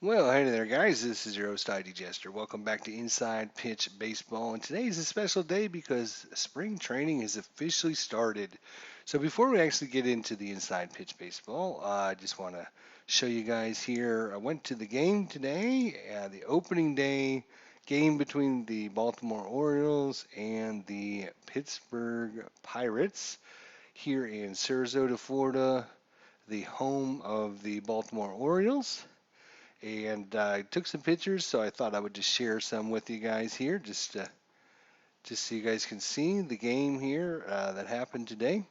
Well, hey there, guys. This is your host, ID Jester. Welcome back to Inside Pitch Baseball. And today is a special day because spring training has officially started. So, before we actually get into the Inside Pitch Baseball, I just want to show you guys here. I went to the game today, the opening day game between the Baltimore Orioles and the Pittsburgh Pirates here in Sarasota, Florida, the home of the Baltimore Orioles. And I took some pictures, so I thought I would just share some with you guys here, just so you guys can see the game here that happened today,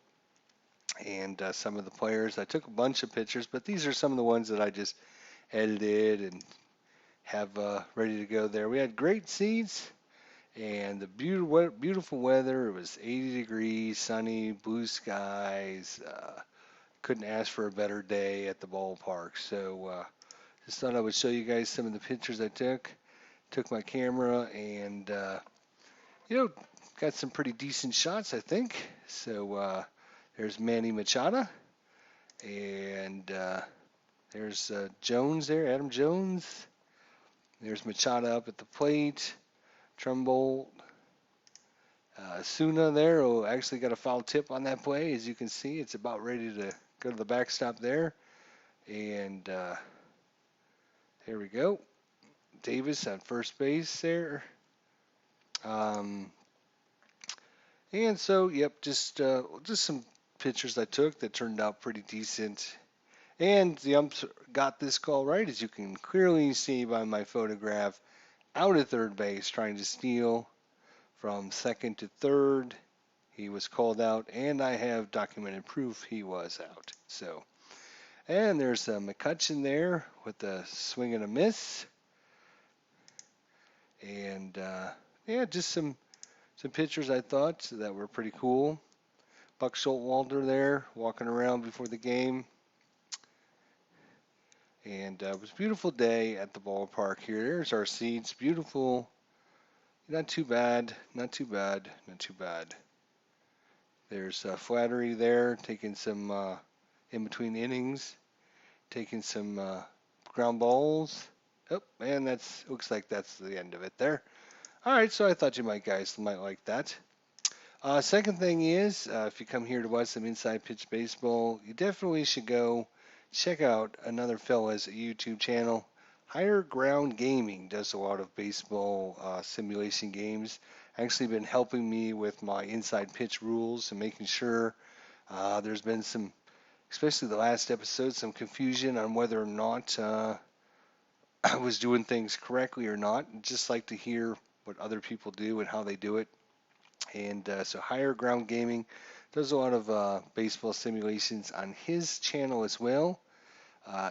and some of the players. I took a bunch of pictures, but these are some of the ones that I just edited and have ready to go there. We had great seats and the beautiful weather. It was 80 degrees, sunny, blue skies. Couldn't ask for a better day at the ballpark. So just thought I would show you guys some of the pictures I took my camera and you know got some pretty decent shots, I think. So there's Manny Machado, and there's Jones there, Adam Jones. There's Machado up at the plate. Trumbull, Suna there, who actually got a foul tip on that play. As you can see, it's about ready to go to the backstop there. And there we go. Davis on first base there. Um, And so, yep, just some pictures I took that turned out pretty decent. And the umps got this call right, as you can clearly see by my photograph, out at third base, trying to steal from second to third. He was called out, and I have documented proof he was out. So, and there's McCutcheon there with a swing and a miss, and yeah, just some pictures I thought that were pretty cool. Buck Schultwalder there walking around before the game. And it was a beautiful day at the ballpark here. There's our seats. Beautiful. Not too bad. Not too bad. Not too bad. There's Flattery there taking some in between innings, taking some ground balls. Oh, and that's looks like that's the end of it there. All right, so I thought you guys might like that. Second thing is, if you come here to watch some Inside Pitch Baseball, you definitely should go check out another fella's YouTube channel. Higher Ground Gaming does a lot of baseball simulation games. Actually, been helping me with my inside pitch rules and making sure there's been some, especially the last episode, some confusion on whether or not I was doing things correctly or not. I'd just like to hear what other people do and how they do it. And so Higher Ground Gaming does a lot of baseball simulations on his channel as well.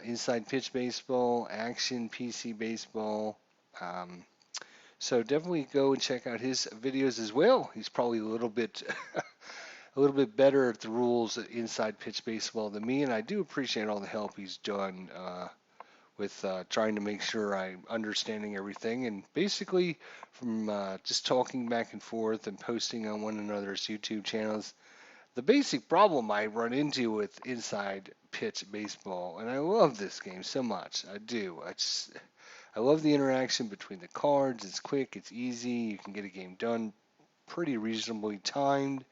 Inside Pitch Baseball, Action PC Baseball. Um, so definitely go and check out his videos as well. He's probably a little bit a little bit better at the rules at Inside Pitch Baseball than me, and I do appreciate all the help he's done with trying to make sure I'm understanding everything. And basically, from just talking back and forth and posting on one another's YouTube channels, the basic problem I run into with Inside Pitch Baseball, and I love this game so much. I do. I love the interaction between the cards. It's quick, it's easy. You can get a game done pretty reasonably timed.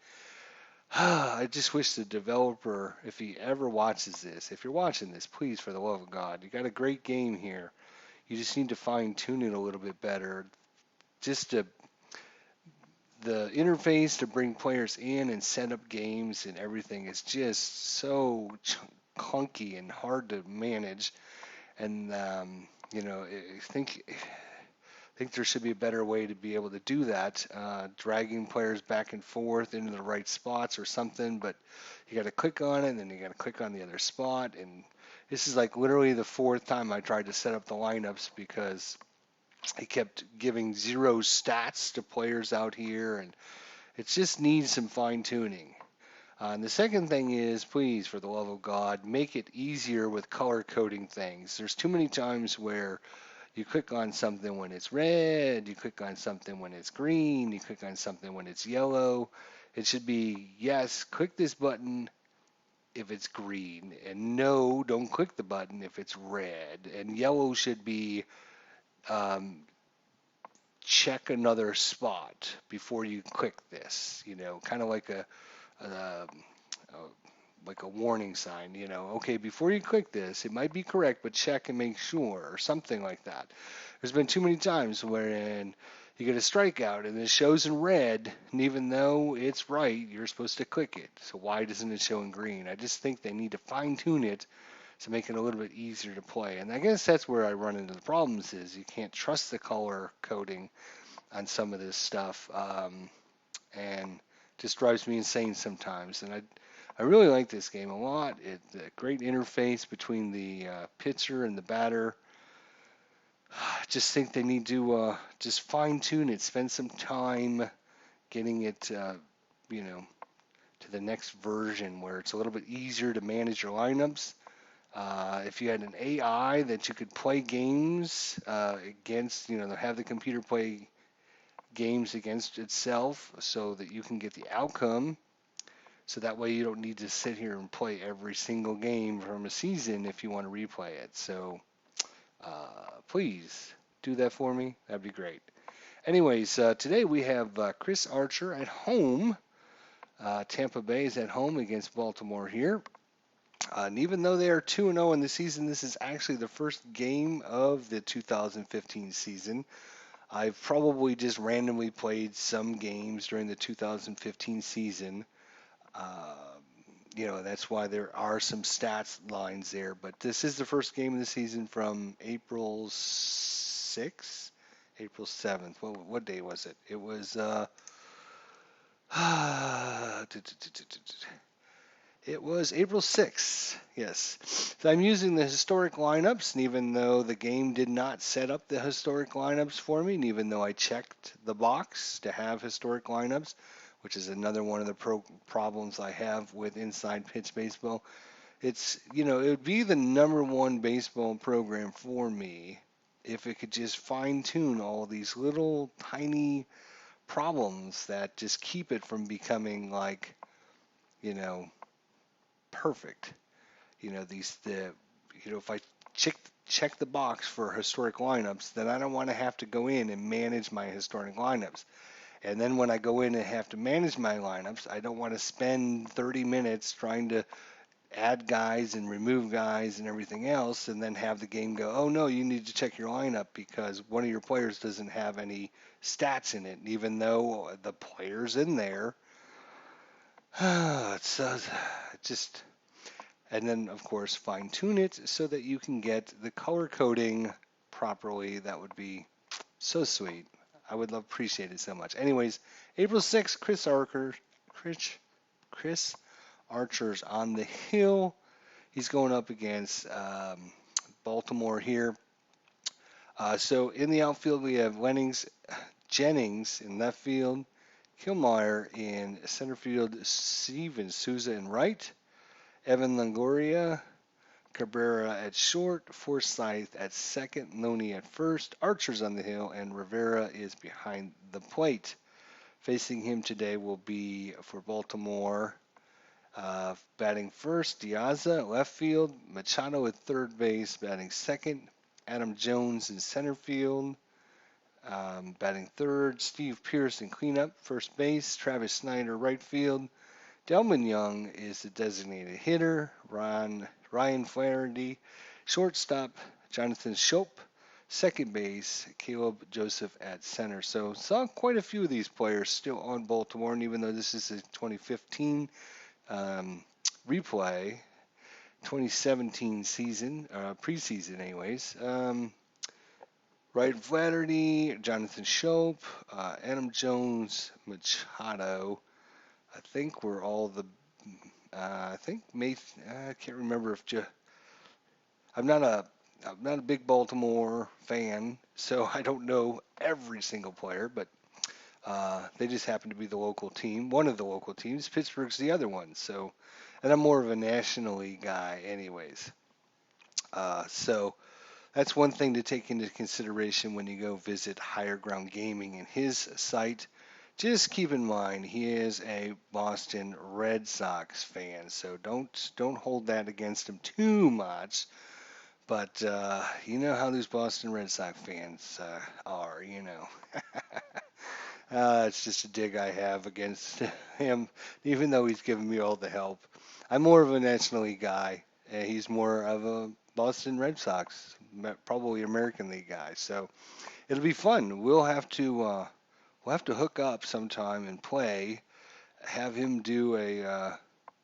I just wish the developer, if he ever watches this, if you're watching this, please, for the love of God, you got a great game here. You just need to fine tune it a little bit better. Just to, the interface to bring players in and set up games and everything is just so clunky and hard to manage. And I think there should be a better way to be able to do that, dragging players back and forth into the right spots or something. But you got to click on it, and then you got to click on the other spot. And this is like literally the fourth time I tried to set up the lineups because he kept giving zero stats to players out here, and it just needs some fine tuning. And the second thing is, please, for the love of God, make it easier with color coding things. There's too many times where you click on something when it's red, you click on something when it's green, you click on something when it's yellow. It should be, yes, click this button if it's green, and no, don't click the button if it's red, and yellow should be um, check another spot before you click this. Kind of a like a warning sign. Okay, before you click this, it might be correct, but check and make sure, or something like that. There's been too many times wherein you get a strikeout and it shows in red, and even though it's right, you're supposed to click it. So why doesn't it show in green? I just think they need to fine tune it to make it a little bit easier to play. And I guess that's where I run into the problems is you can't trust the color coding on some of this stuff, and just drives me insane sometimes. And I really like this game a lot. It's a great interface between the pitcher and the batter. I just think they need to just fine tune it, spend some time getting it, you know, to the next version where it's a little bit easier to manage your lineups. If you had an AI that you could play games against, have the computer play games against itself so that you can get the outcome. So that way you don't need to sit here and play every single game from a season if you want to replay it. So please do that for me. That'd be great. Anyways, today we have Chris Archer at home. Tampa Bay is at home against Baltimore here. And even though they are 2-0 in the season, this is actually the first game of the 2015 season. I've probably just randomly played some games during the 2015 season. Uh, that's why there are some stats lines there. But this is the first game of the season from April 6th, April 7th. What day was it? It was it was April 6th. Yes. So I'm using the historic lineups, and even though the game did not set up the historic lineups for me, and even though I checked the box to have historic lineups, which is another one of the problems I have with Inside Pitch Baseball, it would be the number one baseball program for me if it could just fine tune all these little tiny problems that just keep it from becoming like, you know, perfect. If I check the box for historic lineups, then I don't want to have to go in and manage my historic lineups. And then when I go in and have to manage my lineups, I don't want to spend 30 minutes trying to add guys and remove guys and everything else, and then have the game go, oh no, you need to check your lineup because one of your players doesn't have any stats in it, even though the player's in there. It's just and then of course fine tune it so that you can get the color coding properly. That would be so sweet. I would love appreciate it so much. Anyways, April 6th, Chris Archer's on the hill. He's going up against Baltimore here. So in the outfield we have Jennings in left field, Killmeyer in center field, Steven Souza in right, Evan Longoria, Cabrera at short, Forsythe at second, Loney at first, Archer's on the hill, and Rivera is behind the plate. Facing him today will be for Baltimore, batting first, Diaza at left field, Machado at third base, batting second, Adam Jones in center field, batting third, Steve Pearce in cleanup, first base, Travis Snyder right field, Delman Young is the designated hitter. Ryan Flaherty, shortstop. Jonathan Schoop, second base. Caleb Joseph at center. So saw quite a few of these players still on Baltimore, and even though this is a 2015 replay, 2017 season, preseason anyways. Ryan Flaherty, Jonathan Schoop, Adam Jones, Machado. I think we're all the. I think I can't remember if I'm not a big Baltimore fan, so I don't know every single player, but they just happen to be the local team, one of the local teams. Pittsburgh's the other one, so, and I'm more of a National League guy, anyways. So that's one thing to take into consideration when you go visit Higher Ground Gaming and his site Just keep in mind he is a Boston Red Sox fan, so don't hold that against him too much. But you know how these Boston Red Sox fans are, you know. It's just a dig I have against him, even though he's given me all the help. I'm more of a National League guy, and he's more of a Boston Red Sox, probably American League guy. So it'll be fun. We'll have to hook up sometime and play. Have him do a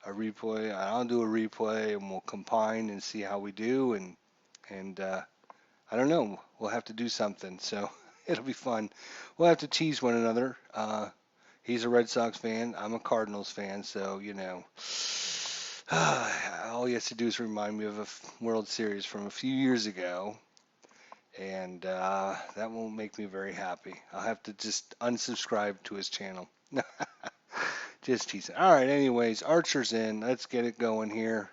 replay. I'll do a replay, and we'll combine and see how we do. And I don't know. We'll have to do something. So it'll be fun. We'll have to tease one another. He's a Red Sox fan. I'm a Cardinals fan. So, you know, all he has to do is remind me of a World Series from a few years ago. And that won't make me very happy. I'll have to just unsubscribe to his channel. Just teasing. All right, anyways, Archer's in. Let's get it going here.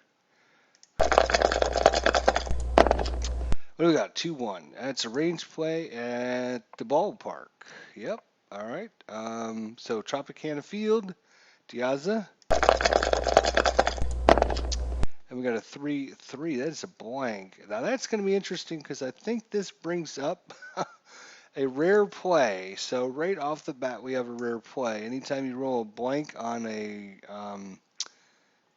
What do we got? 2-1. That's a range play at the ballpark. Yep. All right. So Tropicana Field, Diaza. And we got a 3-3. That's a blank. Now that's going to be interesting because I think this brings up a rare play. So right off the bat, we have a rare play. Anytime you roll a blank on a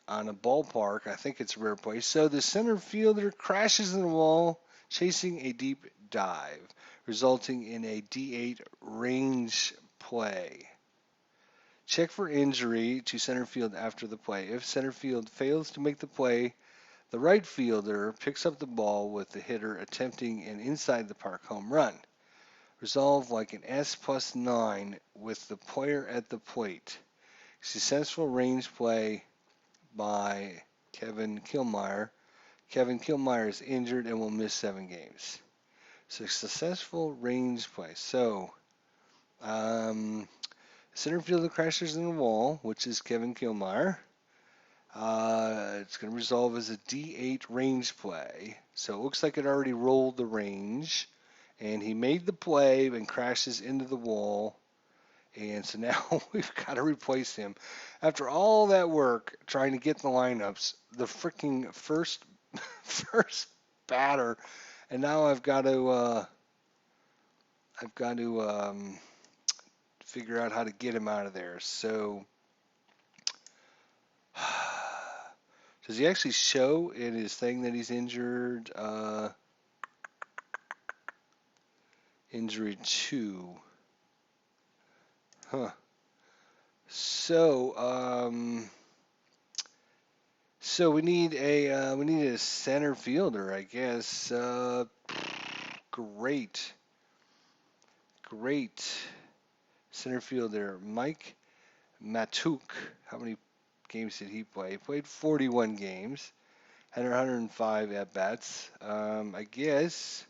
ballpark, I think it's a rare play. So the center fielder crashes in the wall, chasing a deep dive, resulting in a D8 range play. Check for injury to center field after the play. If center field fails to make the play, the right fielder picks up the ball with the hitter attempting an inside the park home run. Resolve like an S plus 9 with the player at the plate. Successful range play by Kevin Killmeyer. Kevin Killmeyer is injured and will miss 7 games. So successful range play. So center fielder crashes in the wall, which is Kevin Killmeyer. It's going to resolve as a D8 range play. So it looks like it already rolled the range. And he made the play and crashes into the wall. And so now we've got to replace him. After all that work trying to get the lineups, the freaking first batter, and now I've got to figure out how to get him out of there. So does he actually show in his thing that he's injured? Injury 2. Huh. So we need a center fielder, I guess. Great center fielder, Mike Matuk. How many games did he play? He played 41 games, had 105 at bats. I guess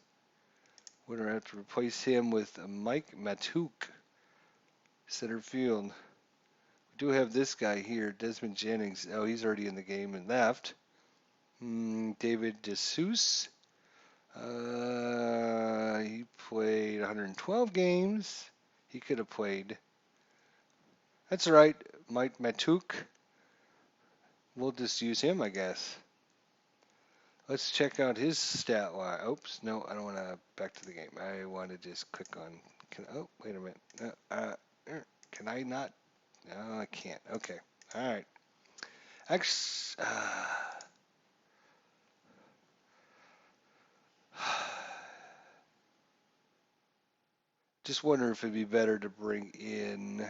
we're gonna have to replace him with Mike Matuk, center field. We do have this guy here, Desmond Jennings. Oh, he's already in the game and left. David DeSuze. He played 112 games. He could have played. That's all right, Mike Matuk. We'll just use him, I guess. Let's check out his stat line. Oops, no, I don't want to back to the game. I want to just click on. Oh, wait a minute. Can I not? No, I can't. Okay. All right. Just wonder if it'd be better to bring in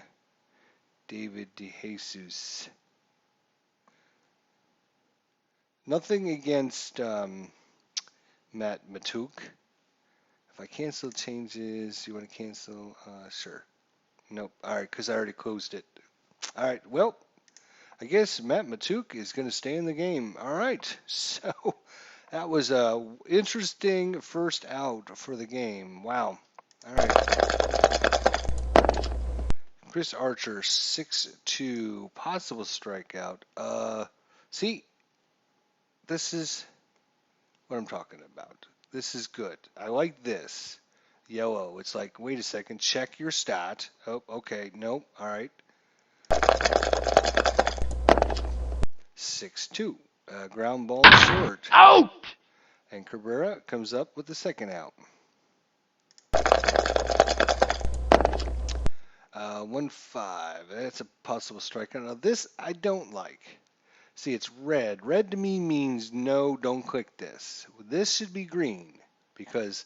David DeJesus. Nothing against Matt Matuk. If I cancel changes, you want to cancel? Sure. Nope. All right, because I already closed it. All right. Well, I guess Matt Matuk is going to stay in the game. All right. So that was a interesting first out for the game. Wow. All right. Chris Archer, 6-2, possible strikeout. See, this is what I'm talking about. This is good. I like this. Yellow. It's like, wait a second, check your stat. Oh, okay, nope, all right. 6-2. Ground ball short. Out! And Cabrera comes up with the second out. 1-5. That's a possible strikeout. Now this I don't like. See, it's red. Red to me means no, don't click this. This should be green because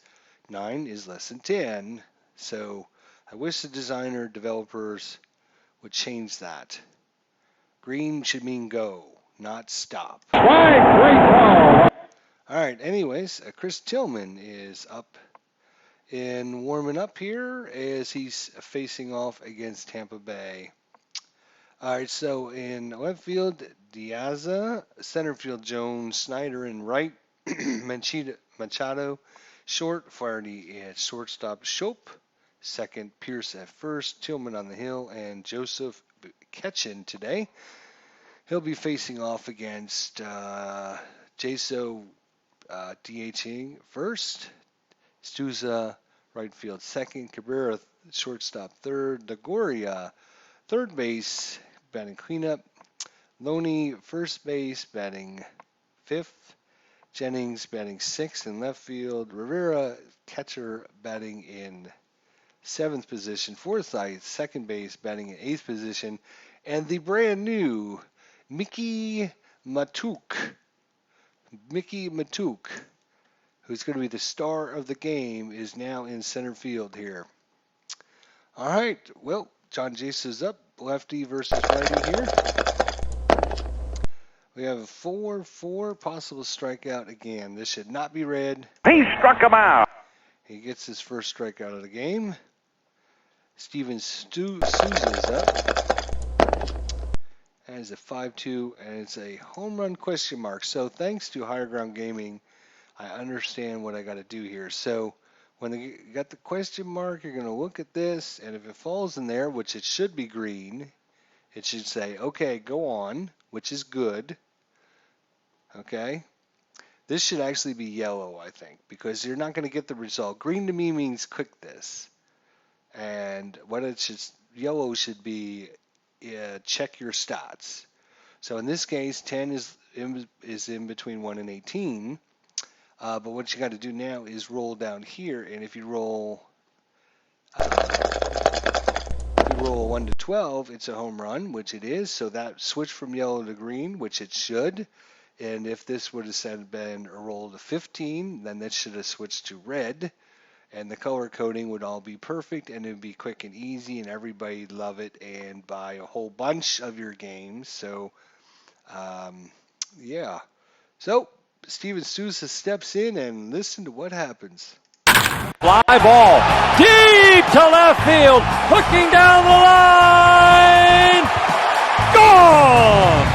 9 is less than 10. So I wish the designer developers would change that. Green should mean go, not stop. Great call. All right, anyways, Chris Tillman is up and warming up here as he's facing off against Tampa Bay. All right, so in left field, Diaza, center field, Jones, Snyder, and right, Machado, short, Flaherty at shortstop, Shope, second, Pierce at first, Tillman on the hill, and Joseph Ketchin today. He'll be facing off against Jaso DHing first, Stuza right field second, Cabrera shortstop third, Degoria third base batting cleanup, Loney first base batting fifth, Jennings batting sixth in left field, Rivera catcher batting in seventh position, Forsythe second base batting in eighth position, and the brand new Mickey Matuk, who's going to be the star of the game, is now in center field here. All right, well, John Jace is up, lefty versus righty here. We have a 4-4 possible strikeout again. This should not be red. He struck him out. He gets his first strikeout of the game. Steven Souza is up. That is a 5-2, and it's a home run question mark. So thanks to Higher Ground Gaming, I understand what I got to do here. So when you got the question mark, you're going to look at this, and if it falls in there, which it should be green, it should say, okay, go on, which is good. Okay? This should actually be yellow, I think, because you're not going to get the result. Green to me means click this. And what it should, yellow should be check your stats. So in this case, 10 is in between 1 and 18. But what you got to do now is roll down here, and if you roll 1 to 12, it's a home run, which it is. So that switched from yellow to green, which it should. And if this would have been a roll to 15, then that should have switched to red. And the color coding would all be perfect, and it would be quick and easy, and everybody'd love it and buy a whole bunch of your games. So, yeah. So, Steven Souza steps in, and listen to what happens. Fly ball. Deep to left field. Hooking down the line. Gone!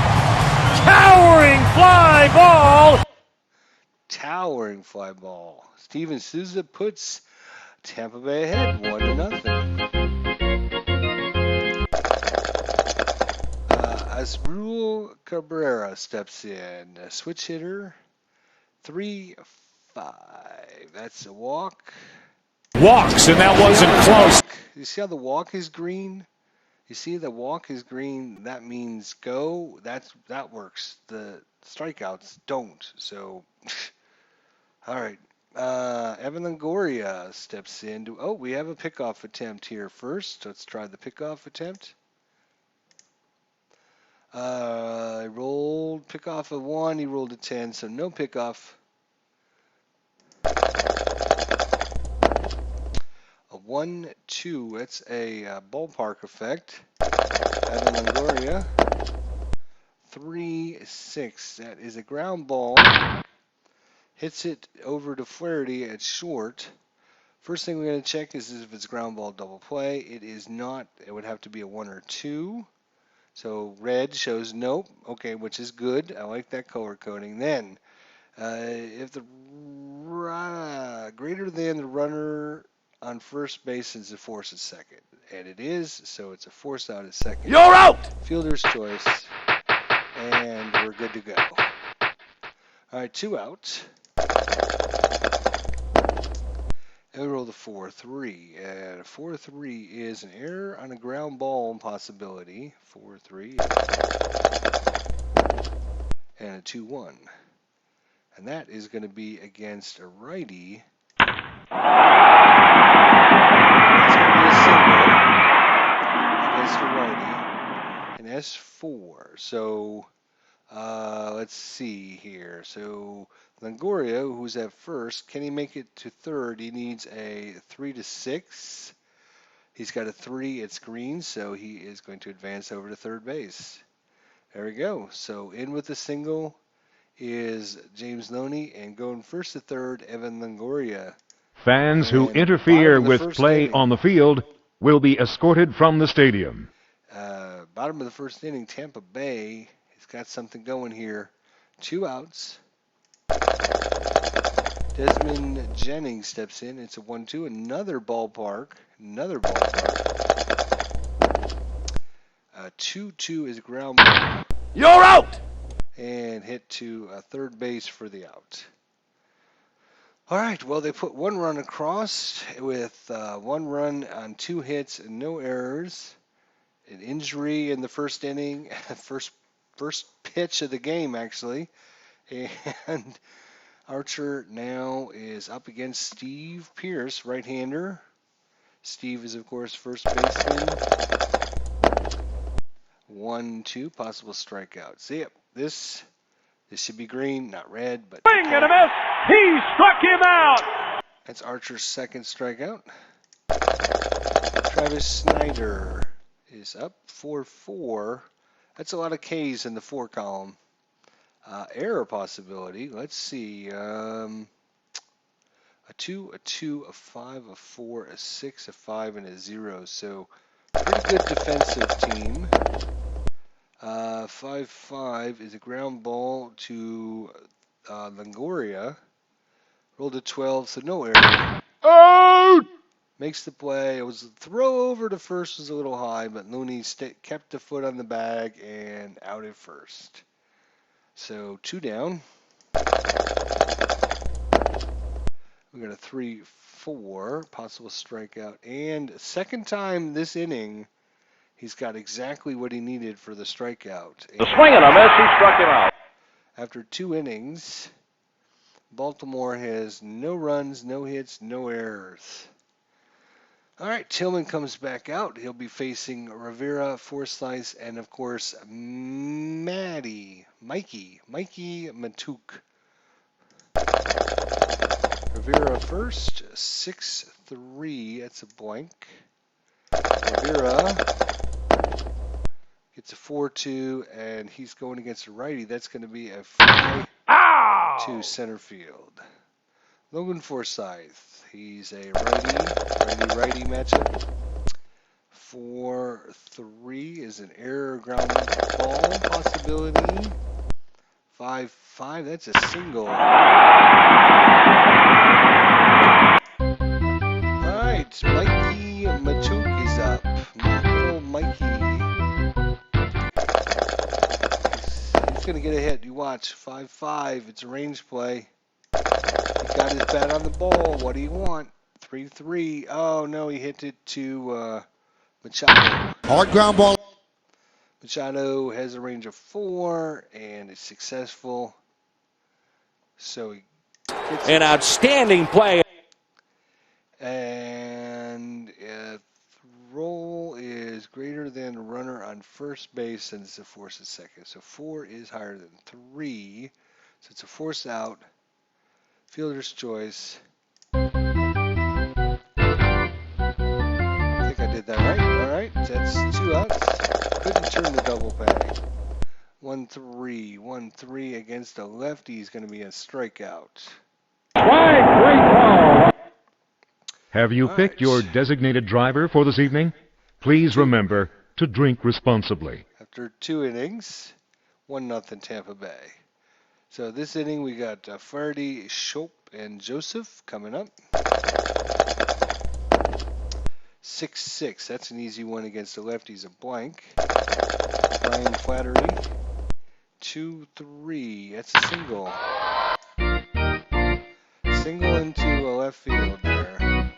Towering fly ball. Towering fly ball. Steven Souza puts Tampa Bay ahead 1-0. Asrul Cabrera steps in. A switch hitter. 3-5. That's a walk. Walks, and that wasn't close. You see how the walk is green? You see the walk is green. That means go. That works. The strikeouts don't. So, all right. Evan Longoria steps in. We have a pickoff attempt here first. Let's try the pickoff attempt. I rolled pickoff a 1. He rolled a 10, so no pickoff. A 1-2. That's a ballpark effect. Evan Longoria. 3-6. That is a ground ball. Hits it over to Flaherty at short. First thing we're going to check is if it's ground ball double play. It is not. It would have to be a 1 or 2. So red shows nope. Okay, which is good. I like that color coding. Then, if the greater than the runner on first base is a force at second, and it is, so it's a force out at second. You're out! Fielder's choice, and we're good to go. All right, 2 out. And we roll the 4-3. And a 4-3 is an error on a ground ball possibility. 4-3. And a 2-1. And that is going to be against a righty. That's going to be a single against a righty. An S4. So let's see here. So Longoria, who's at first, can he make it to third? He needs a 3-6. He's got a 3. It's green, so he is going to advance over to third base. There we go. So in with the single is James Loney, and going first to third, Evan Longoria. Fans who And interfere bottom of the with first play inning. on the field will be escorted from the stadium. Bottom of the first inning, Tampa Bay has got something going here. 2 outs. Desmond Jennings steps in. It's a 1-2. Another ballpark. 2-2 is ground ball. You're out! And hit to third base for the out. All right, well, they put 1 run across with 1 run on 2 hits and no errors. An injury in the first inning, first pitch of the game, actually. And Archer now is up against Steve Pearce, right-hander. Steve is, of course, first baseman. 1-2, possible strikeout. See, this should be green, not red, but Swing and a miss. He struck him out. that's Archer's second strikeout. Travis Snyder is up 4-4. That's a lot of K's in the 4 column. Error possibility. Let's see. A 2, a 2, a 5, a 4, a 6, a 5, and a 0. So pretty good defensive team. 5-5 is a ground ball to Longoria. Rolled a 12, so no error. Out! Makes the play. It was a throw over to first was a little high, but Looney kept the foot on the bag and out at first. So 2 down. We got a 3-4 possible strikeout, and second time this inning, he's got exactly what he needed for the strikeout. The swing and a miss. He struck him out. After 2 innings, Baltimore has no runs, no hits, no errors. All right, Tillman comes back out. He'll be facing Rivera, Forsythe, and of course, Mikey Matuk. Rivera first, 6-3. That's a blank. Rivera gets a 4-2, and he's going against a righty. That's going to be a fly to center field. Logan Forsythe. He's a righty matchup. 4-3 is an error ground ball possibility. 5-5, that's a single. All right, Mikey Matuk is up. Little Mikey. He's going to get a hit. You watch. 5-5. It's a range play. He got his bat on the ball. What do you want? 3-3. Oh, no, he hit it to Machado. Hard ground ball. Machado has a range of 4 and is successful. So he gets An outstanding play. And roll is greater than a runner on first base, and it's a force at second. So 4 is higher than 3. So it's a force out. Fielder's choice. I think I did that right. All right, that's 2 outs. Couldn't turn the double play. 1-3. 1-3 against a lefty is going to be a strikeout. Have you picked your designated driver for this evening? Please remember to drink responsibly. After 2 innings, 1-0 Tampa Bay. So this inning we got Flaherty, Schopp, and Joseph coming up. 6-6. That's an easy one against the lefties. A blank. Brian Flaherty. 2-3. That's a single. Single into a left field there.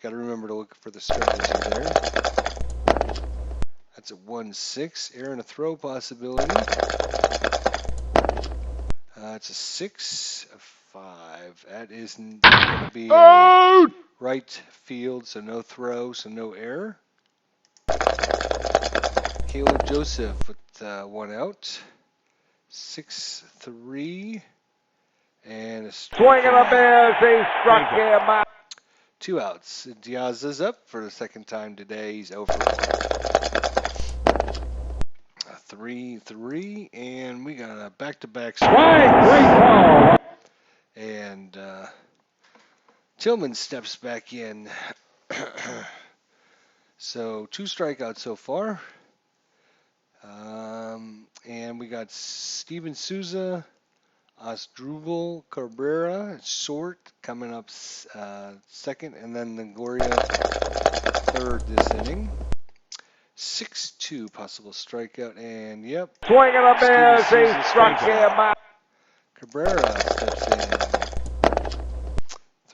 got to remember to look for the strategy there. That's a 1-6. Error and a throw possibility. It's a 6-5. That isn't going to be a right field, so no throw, so no error. Caleb Joseph with one out. 6-3. And a strike. Swing and a miss. He struck him out. 2 outs. Diaz is up for the second time today. He's 0 for 1. 3-3, and we got a back-to-back strike. And Tillman steps back in. So 2 strikeouts so far. And we got Steven Souza, Asdrubal Cabrera, short, coming up second, and then Longoria third this inning. 6-2 possible strikeout, and yep. Swing and a miss. He struck him out. Cabrera steps in.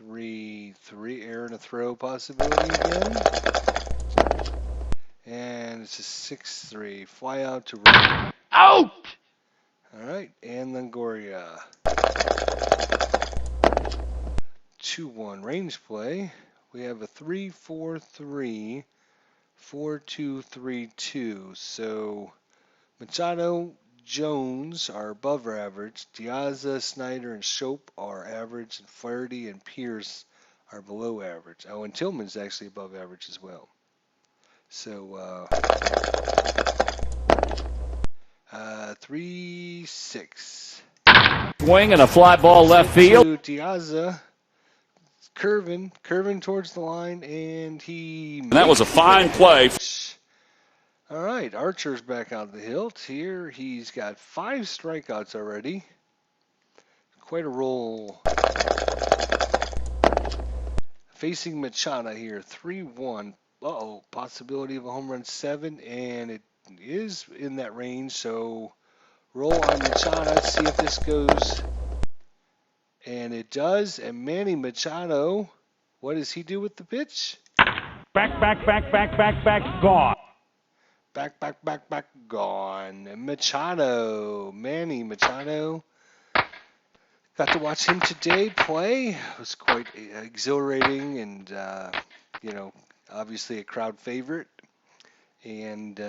3-3, error and a throw possibility again. And it's a 6-3, fly out to right. Out! All right, and Longoria. 2-1 range play. We have a 3-4-3, 4-2-3-2. So Machado, Jones are above average. Diaza, Snyder, and Shope are average, and Flaherty and Pierce are below average. Oh, and Tillman's actually above average as well. So 3-6. Swing and a fly ball left field. Diaza curving towards the line, and that was a fine play. All right, Archer's back out the hilt here. He's got 5 strikeouts already. Quite a roll. Facing Machado here, 3-1. Uh-oh, possibility of a home run 7, and it is in that range, so roll on Machado, see if this goes. And it does, and Manny Machado, what does he do with the pitch? Back, gone. Back, gone. Machado, Manny Machado. Got to watch him today play. It was quite exhilarating and, obviously a crowd favorite. And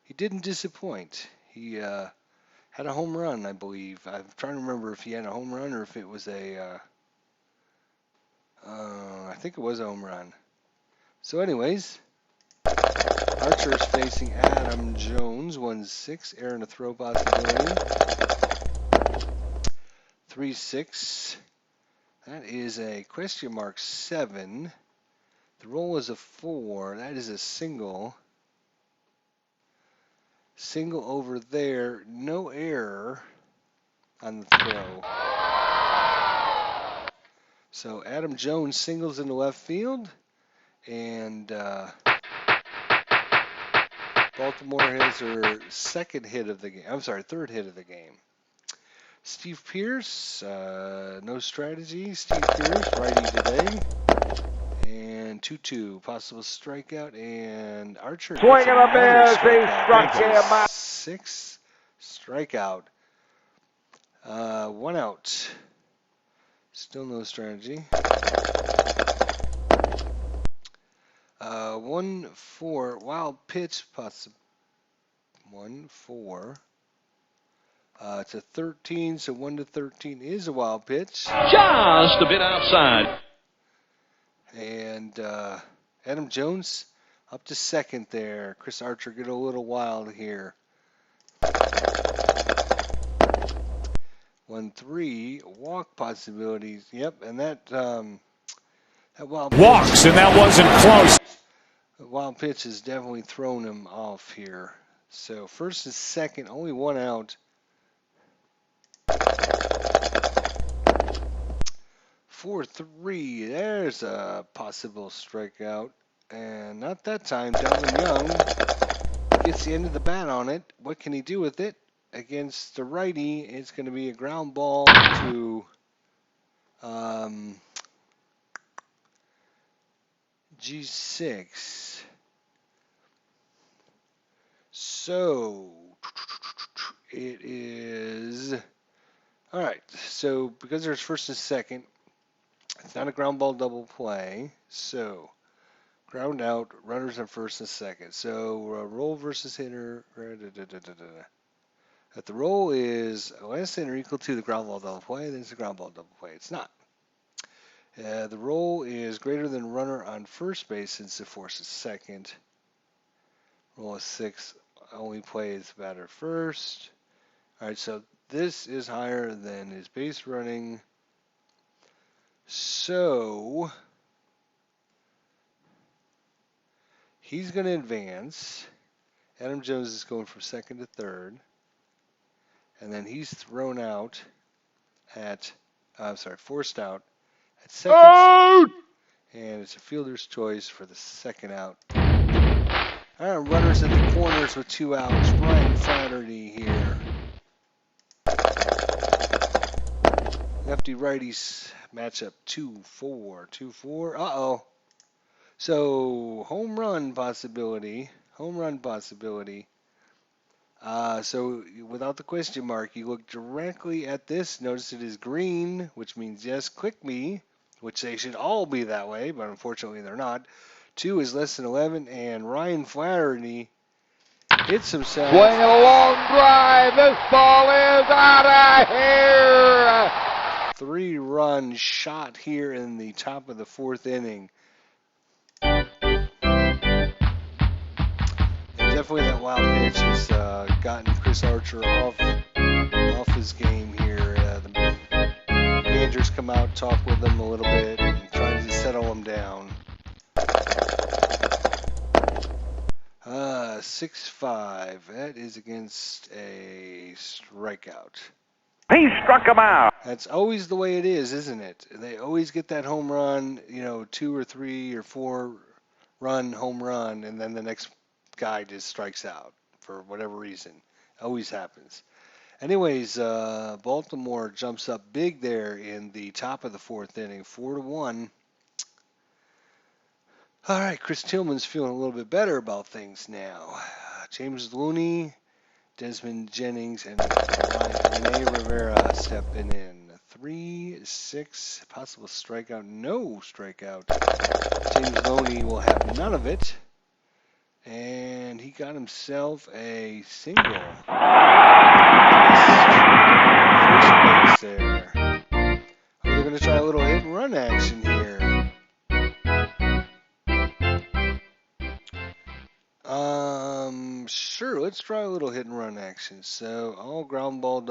he didn't disappoint. He had a home run, I believe. I'm trying to remember if he had a home run or if it was I think it was a home run. So anyways, Archer's facing Adam Jones, 1-6, error and a throw possibility. 3-6. That is a question mark 7. The roll is a 4. That is a single. Single over there. No error on the throw. So Adam Jones singles into left field. And Baltimore has their third hit of the game. Steve Pierce, no strategy. Steve Pierce, righty today. And 2-2, possible strikeout. And Archer Swing and a miss, he struck him out. 6 strikeout. 1 out. Still no strategy. 1-4, wild pitch, possible. 1-4. It's a 13, so 1-13 is a wild pitch. Just a bit outside. And Adam Jones up to second there. Chris Archer get a little wild here. 1-3, walk possibilities. Yep, and that wild walks, and that wasn't close. The wild pitch has definitely thrown him off here. So first and second, only 1 out. 4-3, there's a possible strikeout. And not that time. Delvin Young gets the end of the bat on it. What can he do with it? Against the righty, it's going to be a ground ball to G6. So it is all right. So because there's first and second, it's not a ground ball double play. So ground out, runners on first and second. So roll versus hitter. If the roll is less than or equal to the ground ball double play, then it's a ground ball double play. It's not. The roll is greater than runner on first base since the force is second. Roll is 6, only plays batter first. All right, so this is higher than his base running. So he's going to advance. Adam Jones is going from second to third. And then he's thrown out at, forced out at second. Out! And it's a fielder's choice for the second out. All right, runners at the corners with 2 outs. Ryan Flaherty here. Lefty righties matchup 2-4. 2-4. Uh-oh. So home run possibility. Home run possibility. So without the question mark, you look directly at this. Notice it is green, which means yes, click me, which they should all be that way, but unfortunately they're not. 2 is less than 11, and Ryan Flaherty hits himself. Swing and a long drive. This ball is out of here. 3-run shot here in the top of the 4th inning. Definitely that wild pitch has gotten Chris Archer off his game here. The managers come out, talk with him a little bit, and trying to settle him down. 6-5. That is against a strikeout. He struck him out. That's always the way it is, isn't it? They always get that home run, 2 or 3 or 4 run home run, and then the next guy just strikes out for whatever reason. Always happens. Anyways, Baltimore jumps up big there in the top of the 4th inning, 4-1. All right, Chris Tillman's feeling a little bit better about things now. James Looney, Desmond Jennings, and Rene Rivera stepping in. 3-6, possible strikeout, no strikeout. James Looney will have none of it. And he got himself a single. First base there. We're going to try a little hit and run action here. Sure, let's try a little hit and run action. So all ground ball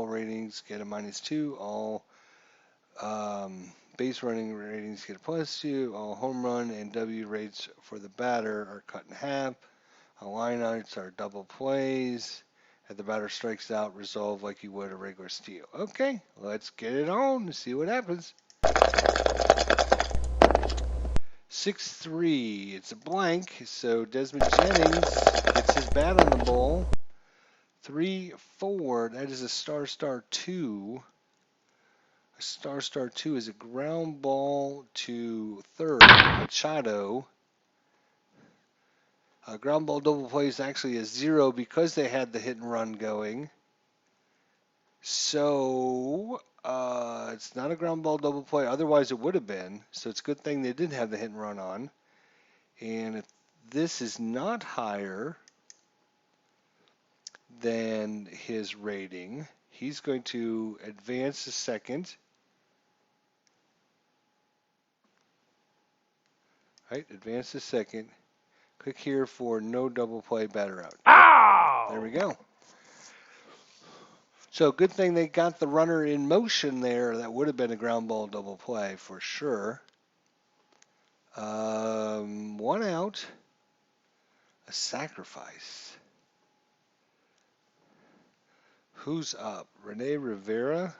ratings get a -2. All base running ratings get a +2. All home run and W rates for the batter are cut in half. All lineouts are double plays. If the batter strikes out, resolve like you would a regular steal. Okay, let's get it on and see what happens. 6-3. It's a blank, so Desmond Jennings gets his bat on the ball. 3-4. That is a star 2. A star 2 is a ground ball to third. Machado. A ground ball double play is actually a 0 because they had the hit and run going. So it's not a ground ball double play. Otherwise, it would have been. So it's a good thing they did have the hit and run on. And if this is not higher than his rating, he's going to advance to second. Right, advance to second. Click here for no double play, batter out. Ow! There we go. So good thing they got the runner in motion there. That would have been a ground ball double play for sure. 1 out. A sacrifice. Who's up? Rene Rivera?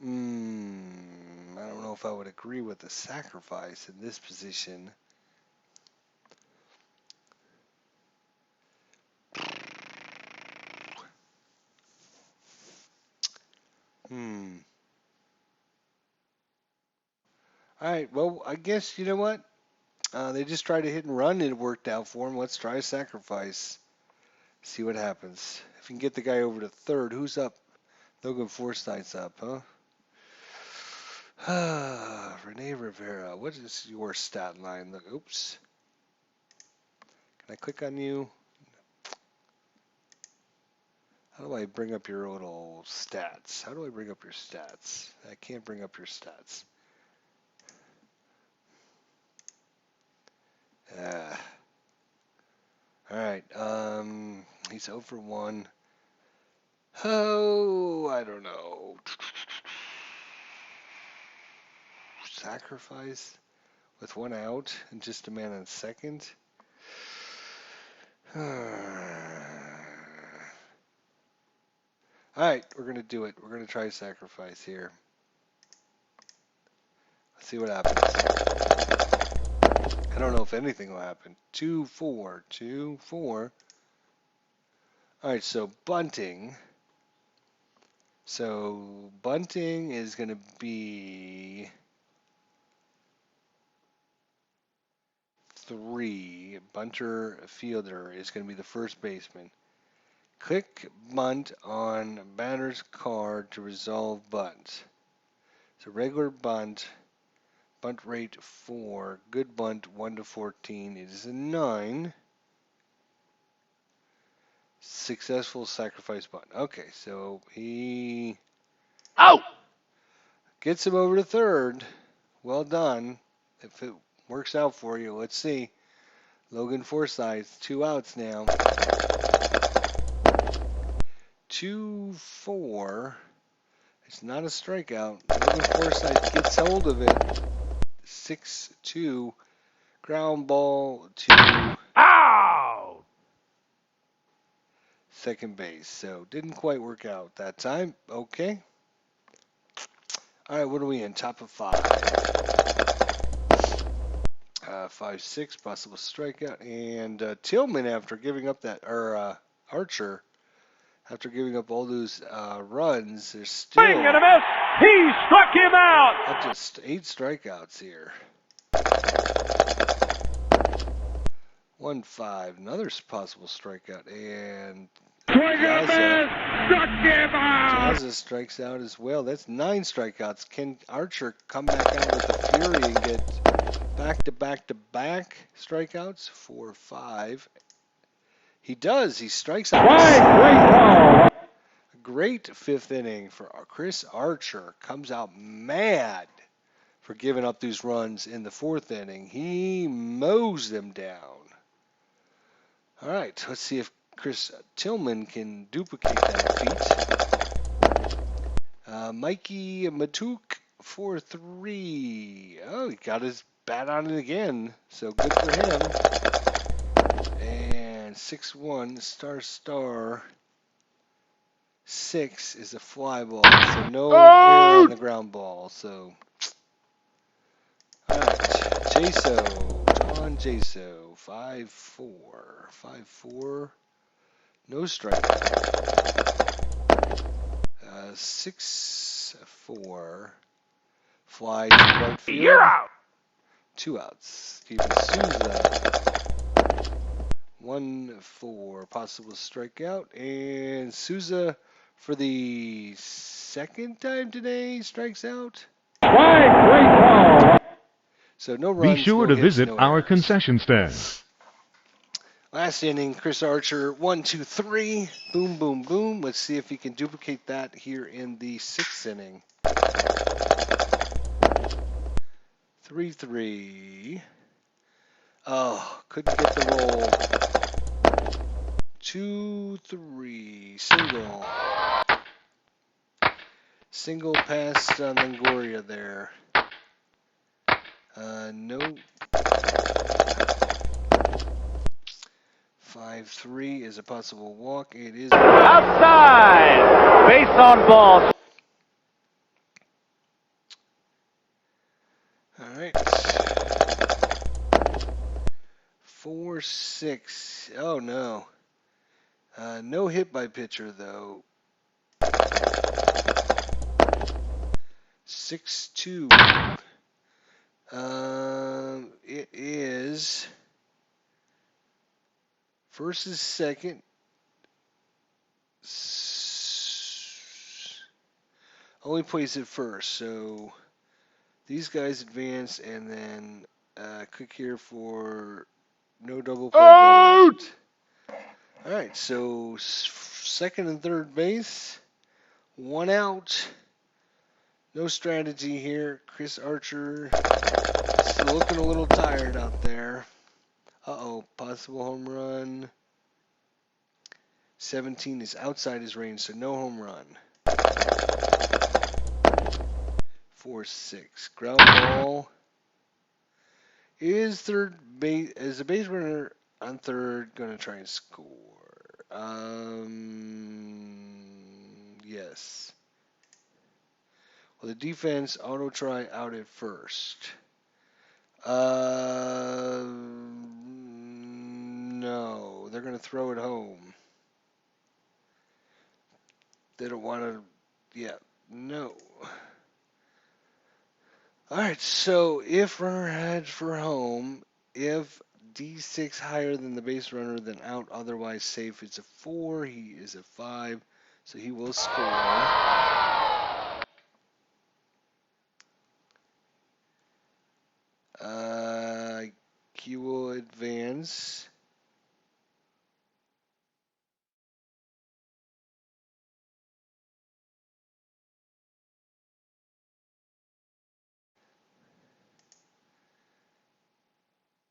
I don't know if I would agree with the sacrifice in this position. All right. Well, I guess you know what? They just tried to hit and run, and it worked out for them. Let's try a sacrifice. See what happens. If you can get the guy over to third, who's up? Logan Forsythe's up, huh? Rene Rivera. What is your stat line? Look, oops. Can I click on you? How do I bring up your little stats? How do I bring up your stats? I can't bring up your stats. All right. He's 0 for 1. Oh, I don't know. Sacrifice with 1 out and just a man on second. All right, we're going to do it. We're going to try sacrifice here. Let's see what happens. I don't know if anything will happen. 2-4, 2-4. All right, so bunting. So bunting is going to be 3. Bunter fielder is going to be the first baseman. Click bunt on batter's card to resolve bunt. So regular bunt, bunt rate 4, good bunt 1 to 14. It is a 9. Successful sacrifice bunt. Okay, so he Out! gets him over to third. Well done. If it works out for you, let's see. Logan Forsythe, 2 outs now. 2-4. It's not a strikeout. Logan Forsythe gets hold of it. 6-2. Ground ball to Out! second base. So didn't quite work out that time. Okay. All right, what are we in? Top of 5. 5-6, possible strikeout. And Tillman, after giving up that, or Archer, after giving up all those runs, there's still Swing and a miss. He struck him out. up to 8 strikeouts here. 1-5, another possible strikeout, and Swing and a miss. Struck him out. Jazza strikes out as well. That's 9 strikeouts. Can Archer come back out with the fury and get back-to-back-to-back strikeouts? 4-5. He does. He strikes out. Great ball. A great 5th inning for Chris Archer. Comes out mad for giving up these runs in the 4th inning. He mows them down. All right, let's see if Chris Tillman can duplicate that feat. Mikey Matuk 4-3. Oh, he got his bat on it again, so good for him. And 6-1, star. 6 is a fly ball, so no error on the ground ball. So, all right, John Jaso, 5-4, 5-4, no strikeout. 6-4, fly to right field. You're out. 2 outs. Steven Souza, 1-4, possible strikeout, and Souza for the 2nd time today strikes out. Great ball. So no runs, Be sure no to hits, visit no our errors. concession stand. Last inning, Chris Archer, 1-2-3, boom, boom, boom. Let's see if he can duplicate that here in the 6th inning. 3-3. Oh, couldn't get the roll. 2-3, single past Longoria there. No. 5-3 is a possible walk. It is Outside. Base on ball. all right. 4-6. Oh no. No hit by pitcher though. 6-2. It is first is second. Only plays it first, so these guys advance, and then click here for no double play. Out! All right, so second and third base, one out. No strategy here. Chris Archer still looking a little tired out there. Uh-oh, possible home run. 17 is outside his range, so no home run. 4-6. Ground ball. Is the base runner on third gonna try and score? Yes. Well, the defense auto try out at first. No, they're gonna throw it home. They don't want to. Yeah, no. All right, so if runner heads for home, if D6 higher than the base runner, then out. Otherwise safe. It's a 4. He is a 5, so he will score. He will advance.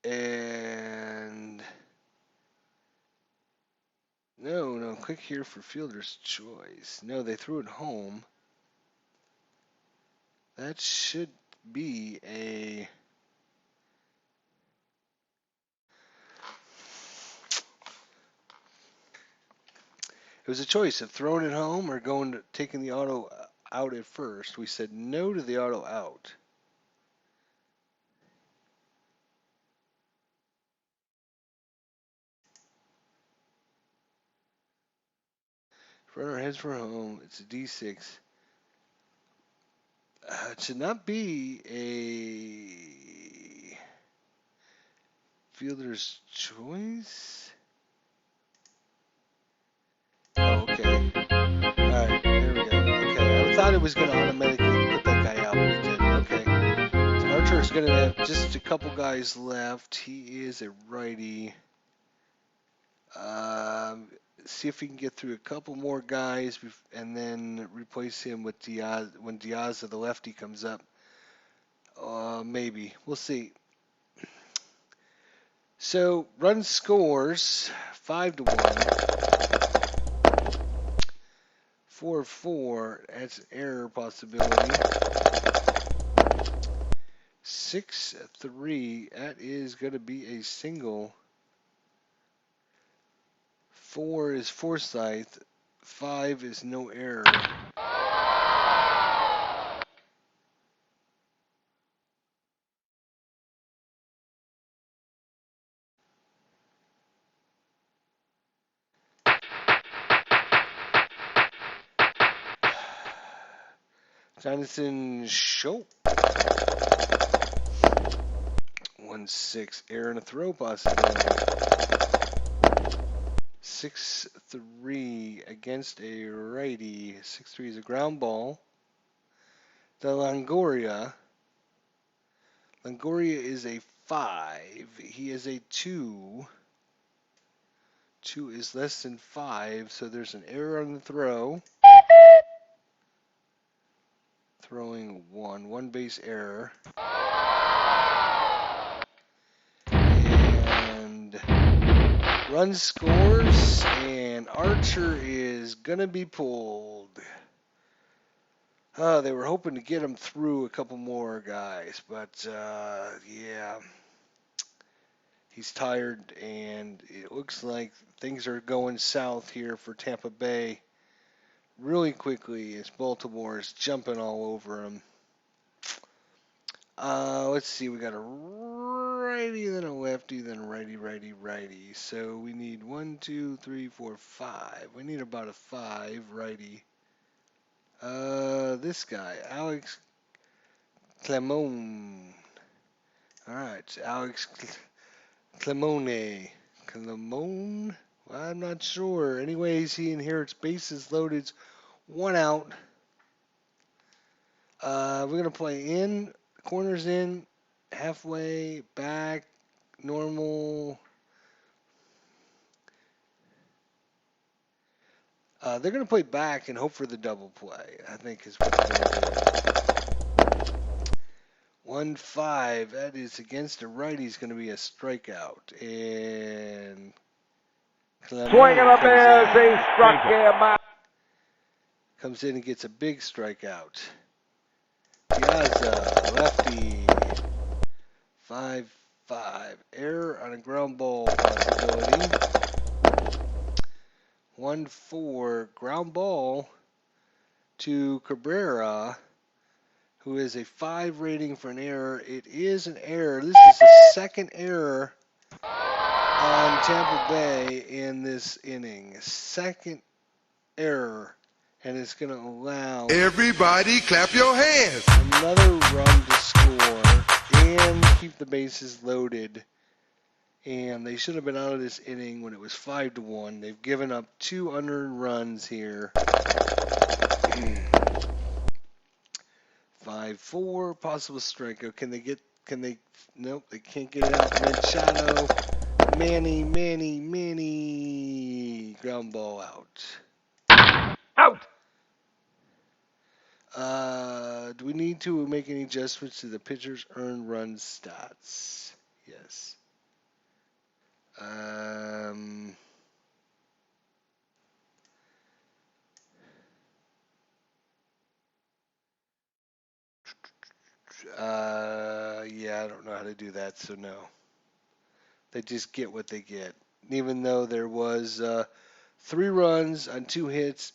And no, click here for fielder's choice. No, they threw it home. That should be a. It was a choice of throwing it home or taking the auto out at first. We said no to the auto out. Runner heads for home. It's a D6. It should not be a fielder's choice. Oh, okay. All right, there we go. Okay, I thought it was going to automatically put that guy out, but it didn't. Okay. So Archer's going to have just a couple guys left. He is a righty. See if he can get through a couple more guys and then replace him with Diaz when Diaz, the lefty, comes up. Maybe. We'll see. So, run scores 5-1. 4-4. That's an error possibility. 6-3. That is going to be a single. 4 is Forsyth. 5 is no error. Jonathan Schultz. 1-6. Error and a throw possibility. 6-3 against a righty. 6-3 is a ground ball. The Longoria. Longoria is a 5. He is a 2. 2 is less than 5, so there's an error on the throw. Throwing 1. 1 base error. And run scores, and Archer is going to be pulled. They were hoping to get him through a couple more guys, but yeah. He's tired, and it looks like things are going south here for Tampa Bay really quickly as Baltimore is jumping all over him. Let's see. We got a righty, then a lefty, then a righty, righty, righty. So we need 1, 2, 3, 4, 5. We need about a 5 righty. This guy, Alex Clemon. All right, Alex Clemone. Clemone? Well, I'm not sure. Anyways, he inherits bases loaded, one out. We're going to play in, corners in, halfway, back, normal. They're going to play back and hope for the double play, I think is what they're going to do. 1-5. That is against a right. He's going to be a strikeout. And Swing and a Clemone miss. He struck him out. comes in and gets a big strikeout. Piazza, lefty. 5-5. Error on a ground ball possibility. 1-4. Ground ball to Cabrera, who is a 5 rating for an error. It is an error. This is the second error on Tampa Bay in this inning. Second error. And it's going to allow everybody clap your hands. Another run to score and keep the bases loaded. And they should have been out of this inning when it was 5-1. They've given up 2 unearned runs here. 5-4, possible strikeout. Nope, they can't get it out. Machado, Manny, ground ball out. Out. Do we need to make any adjustments to the pitcher's earned run stats? Yes. Yeah, I don't know how to do that, so no. They just get what they get. Even though there was 3 runs on 2 hits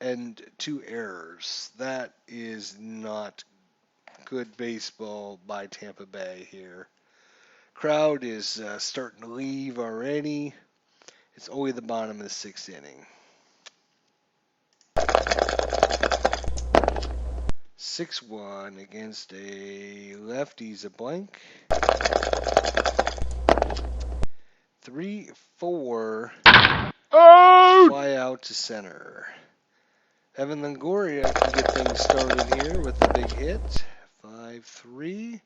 and 2 errors. That is not good baseball by Tampa Bay here. Crowd is starting to leave already. It's only the bottom of the 6th inning. 6-1 against a lefty's a blank. 3-4. Out. Fly out to center. Evan Longoria can get things started here with a big hit. 5-3.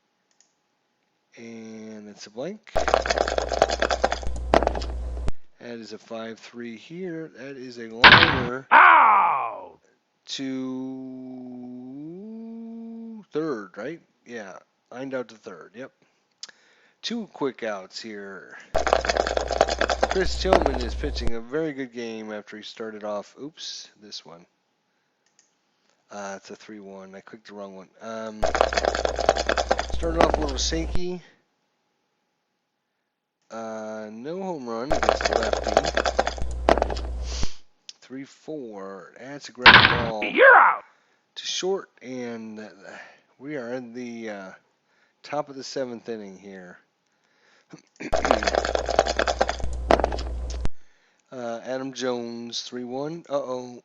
And it's a blank. That is a 5-3 here. That is a liner. Out. To third, right? Yeah, lined out to third. Yep. 2 quick outs here. 6th Tillman is pitching a very good game after he started off. Oops, this one. It's a 3-1. I clicked the wrong one. Started off a little shaky. No home run against the lefty. 3-4. That's a great ball. You're out. To short, and we are in the top of the 7th inning here. Adam Jones, 3-1. Uh-oh.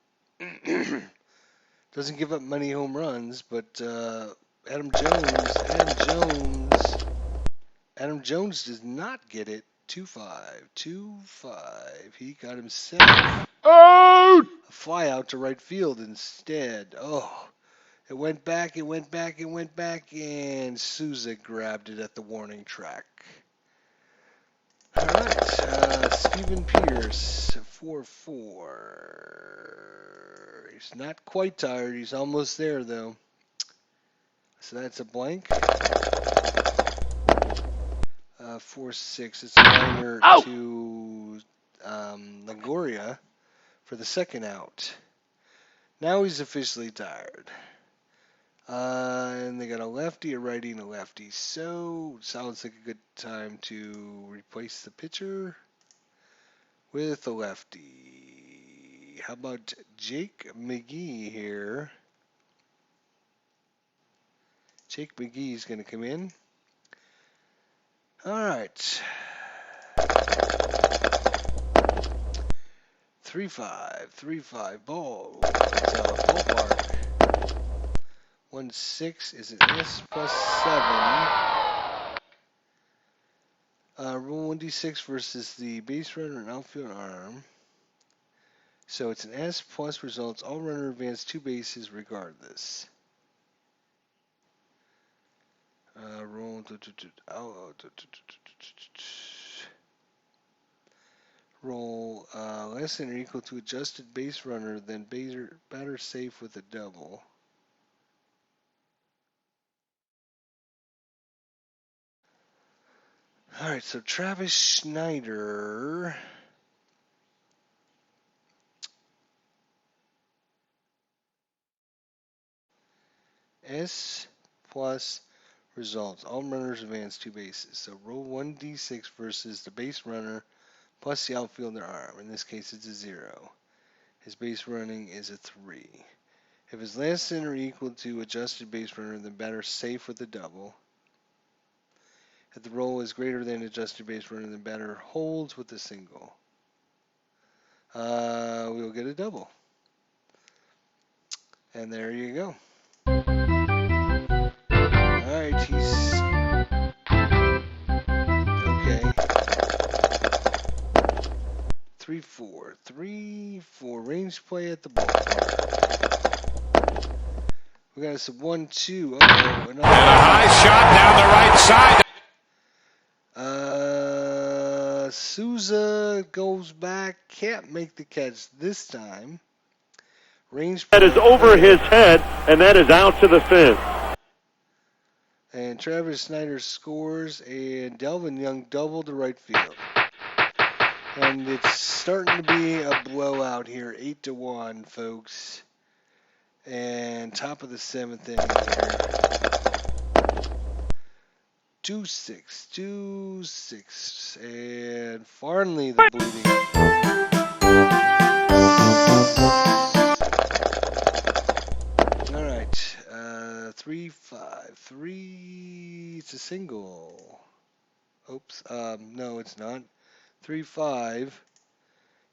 Doesn't give up many home runs, but Adam Jones does not get it. 2-5. He got himself Out. a fly out to right field instead. Oh, it went back, and Souza grabbed it at the warning track. All right, Stephen Pierce, 4-4. He's not quite tired. He's almost there, though. So that's a blank. 4-6. It's a liner to Longoria for the second out. Now he's officially tired. And they got a lefty, a righty, and a lefty. So, sounds like a good time to replace the pitcher with a lefty. How about Jake McGee here? Jake McGee's going to come in. All right. 3-5 ball. It's a ballpark. 1-6 is an S +7. Roll 1d6 versus the base runner and outfield arm. So it's an S plus results. All runner advance 2 bases regardless. Roll. Roll less than or equal to adjusted base runner, then batter safe with a double. All right, so Travis Schneider. S plus results. All runners advance 2 bases. So roll 1d6 versus the base runner plus the outfielder arm. In this case, it's a 0. His base running is a 3. If it's less than or equal to adjusted base runner, then batter safe with a double. If the roll is greater than adjusted base runner, then batter holds with a single. We'll get a double. And there you go. Alright, he's... Okay. 3-4. 3-4. Range play at the ballpark. We got us a 1-2. Uh-oh. And a high shot down the right side. Souza goes back. Can't make the catch this time. Range that is over his head, and that is out to the fence. And Travis Snyder scores, and Delvin Young doubled to right field. And it's starting to be a blowout here, 8-1, folks. And top of the 7th inning here. 2-6, 2-6, and Farnley the bleeding. All right, 3-5, 3. It's a single. Oops, no, it's not. 3-5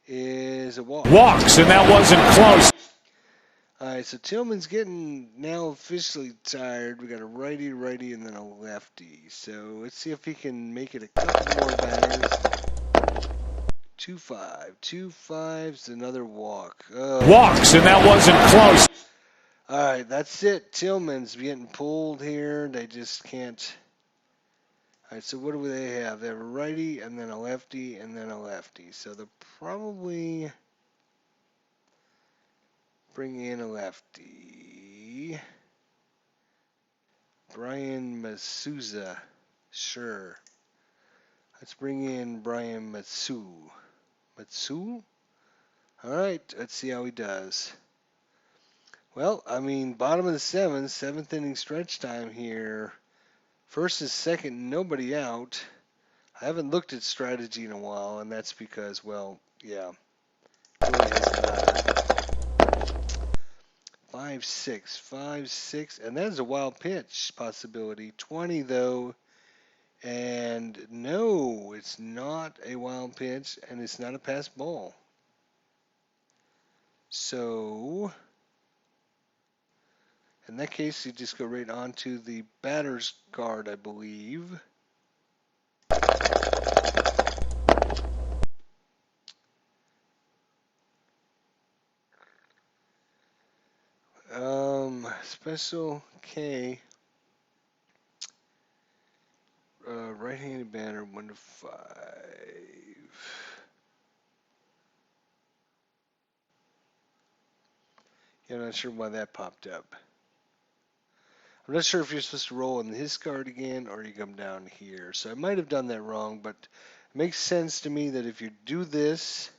is a walk. Walks, and that wasn't close. All right, so Tillman's getting now officially tired. We got a righty, and then a lefty. So let's see if he can make it a couple more batters. 2-5, 2-5's another walk. Oh. Walks, and that wasn't close. All right, that's it. Tillman's getting pulled here. They just can't. All right, so what do they have? They have a righty, and then a lefty, and then a lefty. So they'll probably bring in a lefty. Brian Masuza. Sure. Let's bring in Brian Matsu. Matsu? All right, let's see how he does. Well, I mean, bottom of the 7th inning stretch time here. First and second, nobody out. I haven't looked at strategy in a while, and that's because, well, yeah, it really hasn't mattered. 5-6, 5-6, and that is a wild pitch possibility. 20 though, and no, it's not a wild pitch, and it's not a pass ball. So, in that case, you just go right on to the batter's card, I believe. Special K. Right-handed batter, 1-5. Yeah, I'm not sure why that popped up. I'm not sure if you're supposed to roll in his card again or you come down here. So I might have done that wrong, but it makes sense to me that if you do this,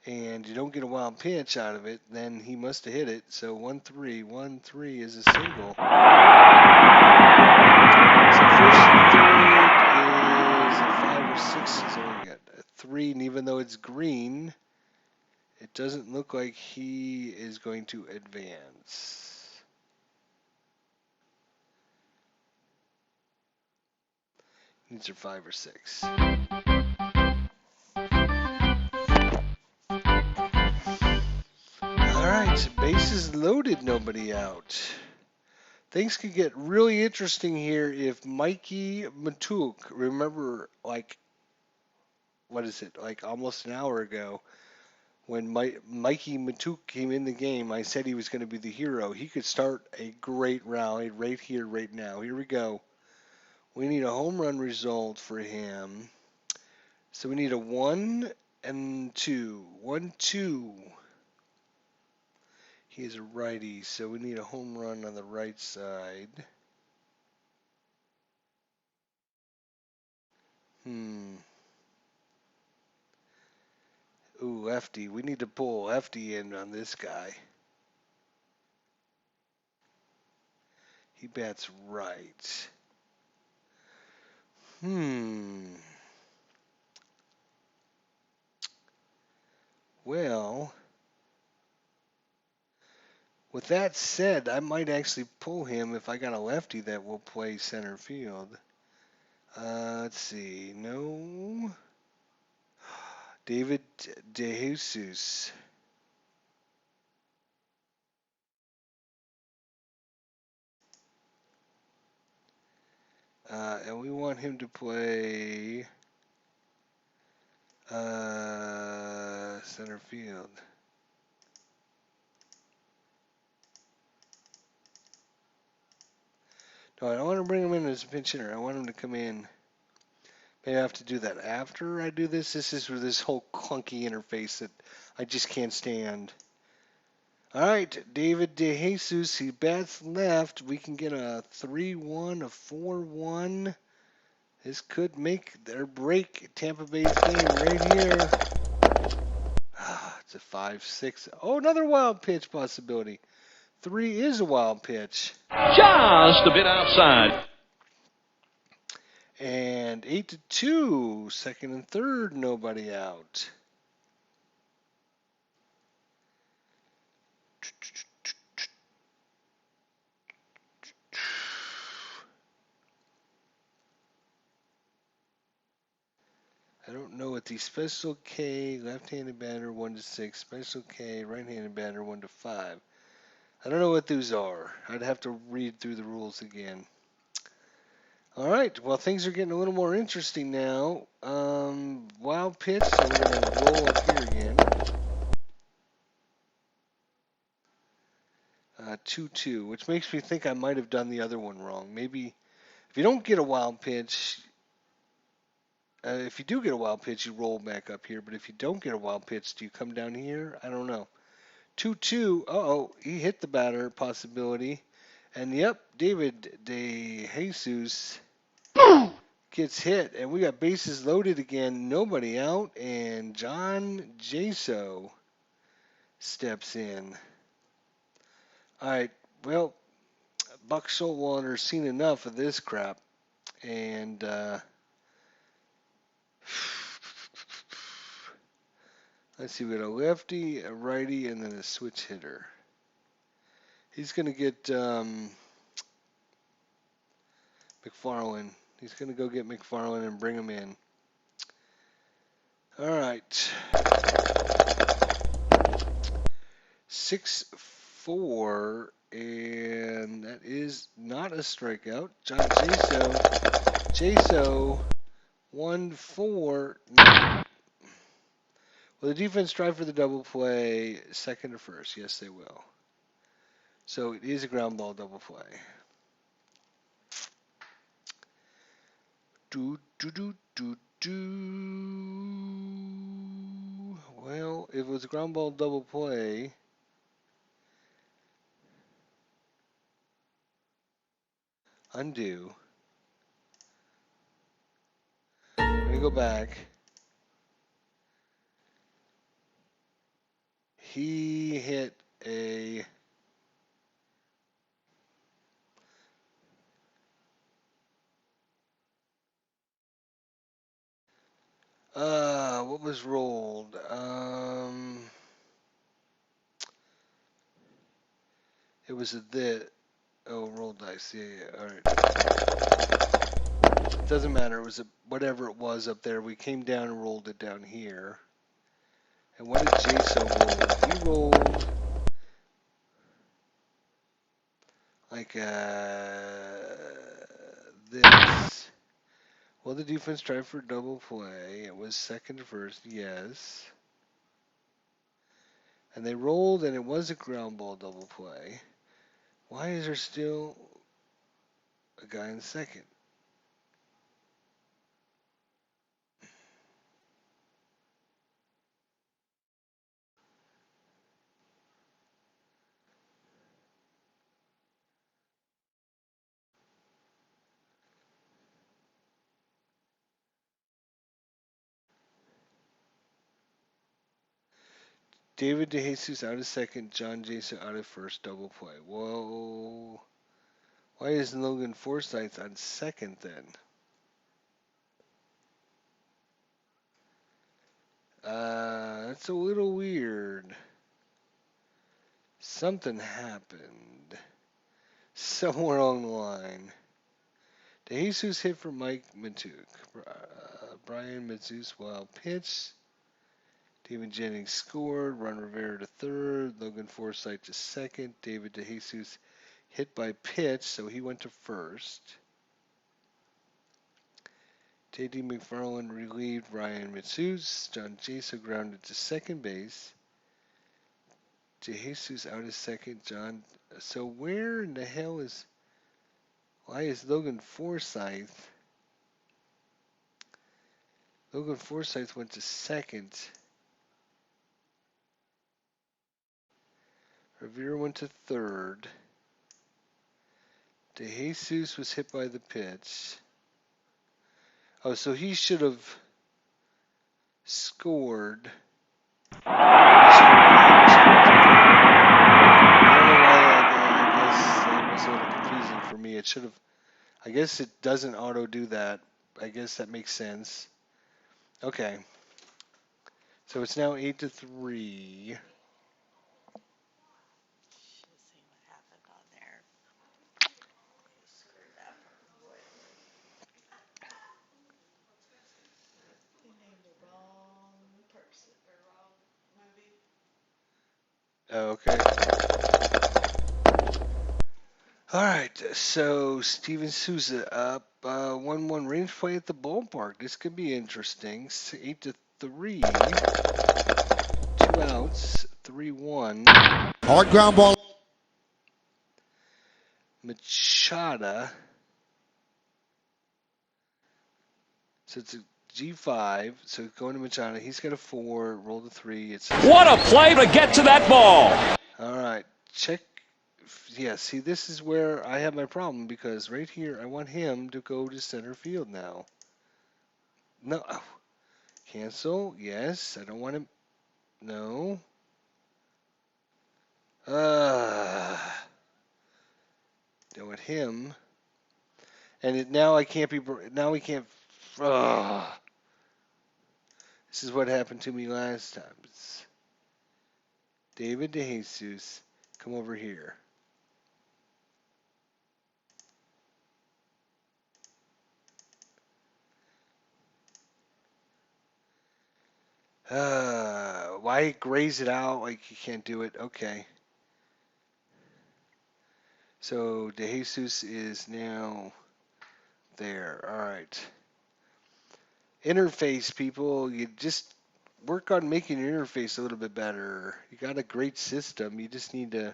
and you don't get a wild pitch out of it, then he must have hit it. So 1-3, 1-3 is a single. So first and third is a 5 or 6. So we got a 3, and even though it's green, it doesn't look like he is going to advance. These are 5 or 6. All right, bases loaded, nobody out. things could get really interesting here if Mikey Matuk, remember, like, what is it, like almost an hour ago, when Mikey Matuk came in the game, I said he was going to be the hero. He could start a great rally right here, right now. Here we go. We need a home run result for him. So we need a 1 and 2. 1, 2. He is a righty, so we need a home run on the right side. Ooh, lefty. We need to pull lefty in on this guy. He bats right. Well, with that said, I might actually pull him if I got a lefty that will play center field. Let's see. No. David DeJesus. And we want him to play center field. No, I don't want to bring him in as a pinch hitter. I want him to come in. Maybe I have to do that after I do this. This is where this whole clunky interface that I just can't stand. All right, David DeJesus, he bats left. We can get a 3-1, a 4-1. This could make their break Tampa Bay's game right here. It's a 5-6. Oh, another wild pitch possibility. 3 is a wild pitch. Just a bit outside. And 8-2. Second and third, nobody out. I don't know what the special K, left-handed batter 1-6, special K, right-handed batter 1-5. I don't know what those are. I'd have to read through the rules again. All right, well, things are getting a little more interesting now. Wild pitch, so we're going to roll up here again. 2-2, which makes me think I might have done the other one wrong. Maybe if you don't get a wild pitch, if you do get a wild pitch, you roll back up here. But if you don't get a wild pitch, do you come down here? I don't know. 2-2. Uh-oh, he hit the batter possibility. And yep, David DeJesus gets hit. And we got bases loaded again. Nobody out. And John Jaso steps in. All right, well, Buck Schultwalder's seen enough of this crap. And let's see, we got a lefty, a righty, and then a switch hitter. He's going to get McFarland. He's going to go get McFarland and bring him in. All right. 6-4, and that is not a strikeout. John Jaso, 1-4. Will the defense strive for the double play, second or first? Yes, they will. So it is a ground ball double play. Well, if it was a ground ball double play, undo. Let me go back. He hit a what was rolled? It was rolled dice. Yeah, all right. It doesn't matter. It was whatever it was up there. We came down and rolled it down here. And what did Jaso roll? He rolled like this. Well, the defense tried for a double play. It was second to first, yes. And they rolled, and it was a ground ball double play. Why is there still a guy in second? David DeJesus out of second, John Jason out of first, double play. Whoa. Why isn't Logan Forsythe on second then? That's a little weird. Something happened somewhere along the line. DeJesus hit for Mike Matuk. Brian Matzus wild pitch. David Jennings scored. Ron Rivera to third. Logan Forsythe to second. David DeJesus hit by pitch, so he went to first. J.D. McFarland relieved Ryan Matsus. John Jaso grounded to second base. DeJesus out of second. So where in the hell is... Why is Logan Forsythe... Logan Forsythe went to second. Rivera went to third. DeJesus was hit by the pitch. Oh, so he should have scored. I guess that was a little confusing for me. It should have. I guess it doesn't auto do that. I guess that makes sense. Okay. So it's now 8-3. Okay. All right. So Steven Souza up 1-1 range play at the ballpark. This could be interesting. 8-3. 2 outs. 3-1. Hard ground ball. Machada. So it's a G5. So going to Machada. He's got a 4. Roll the 3. It's What a play to get to that ball! all right. Check. Yeah, see, this is where I have my problem because right here, I want him to go to center field now. No. Oh. Cancel. Yes. I don't want him. No. Don't want him. And now I can't be. Now we can't. This is what happened to me last time. It's David DeJesus, come over here. Why graze it out like you can't do it? Okay. So DeJesus is now there. All right. Interface, people. You just work on making your interface a little bit better. You got a great system. You just need to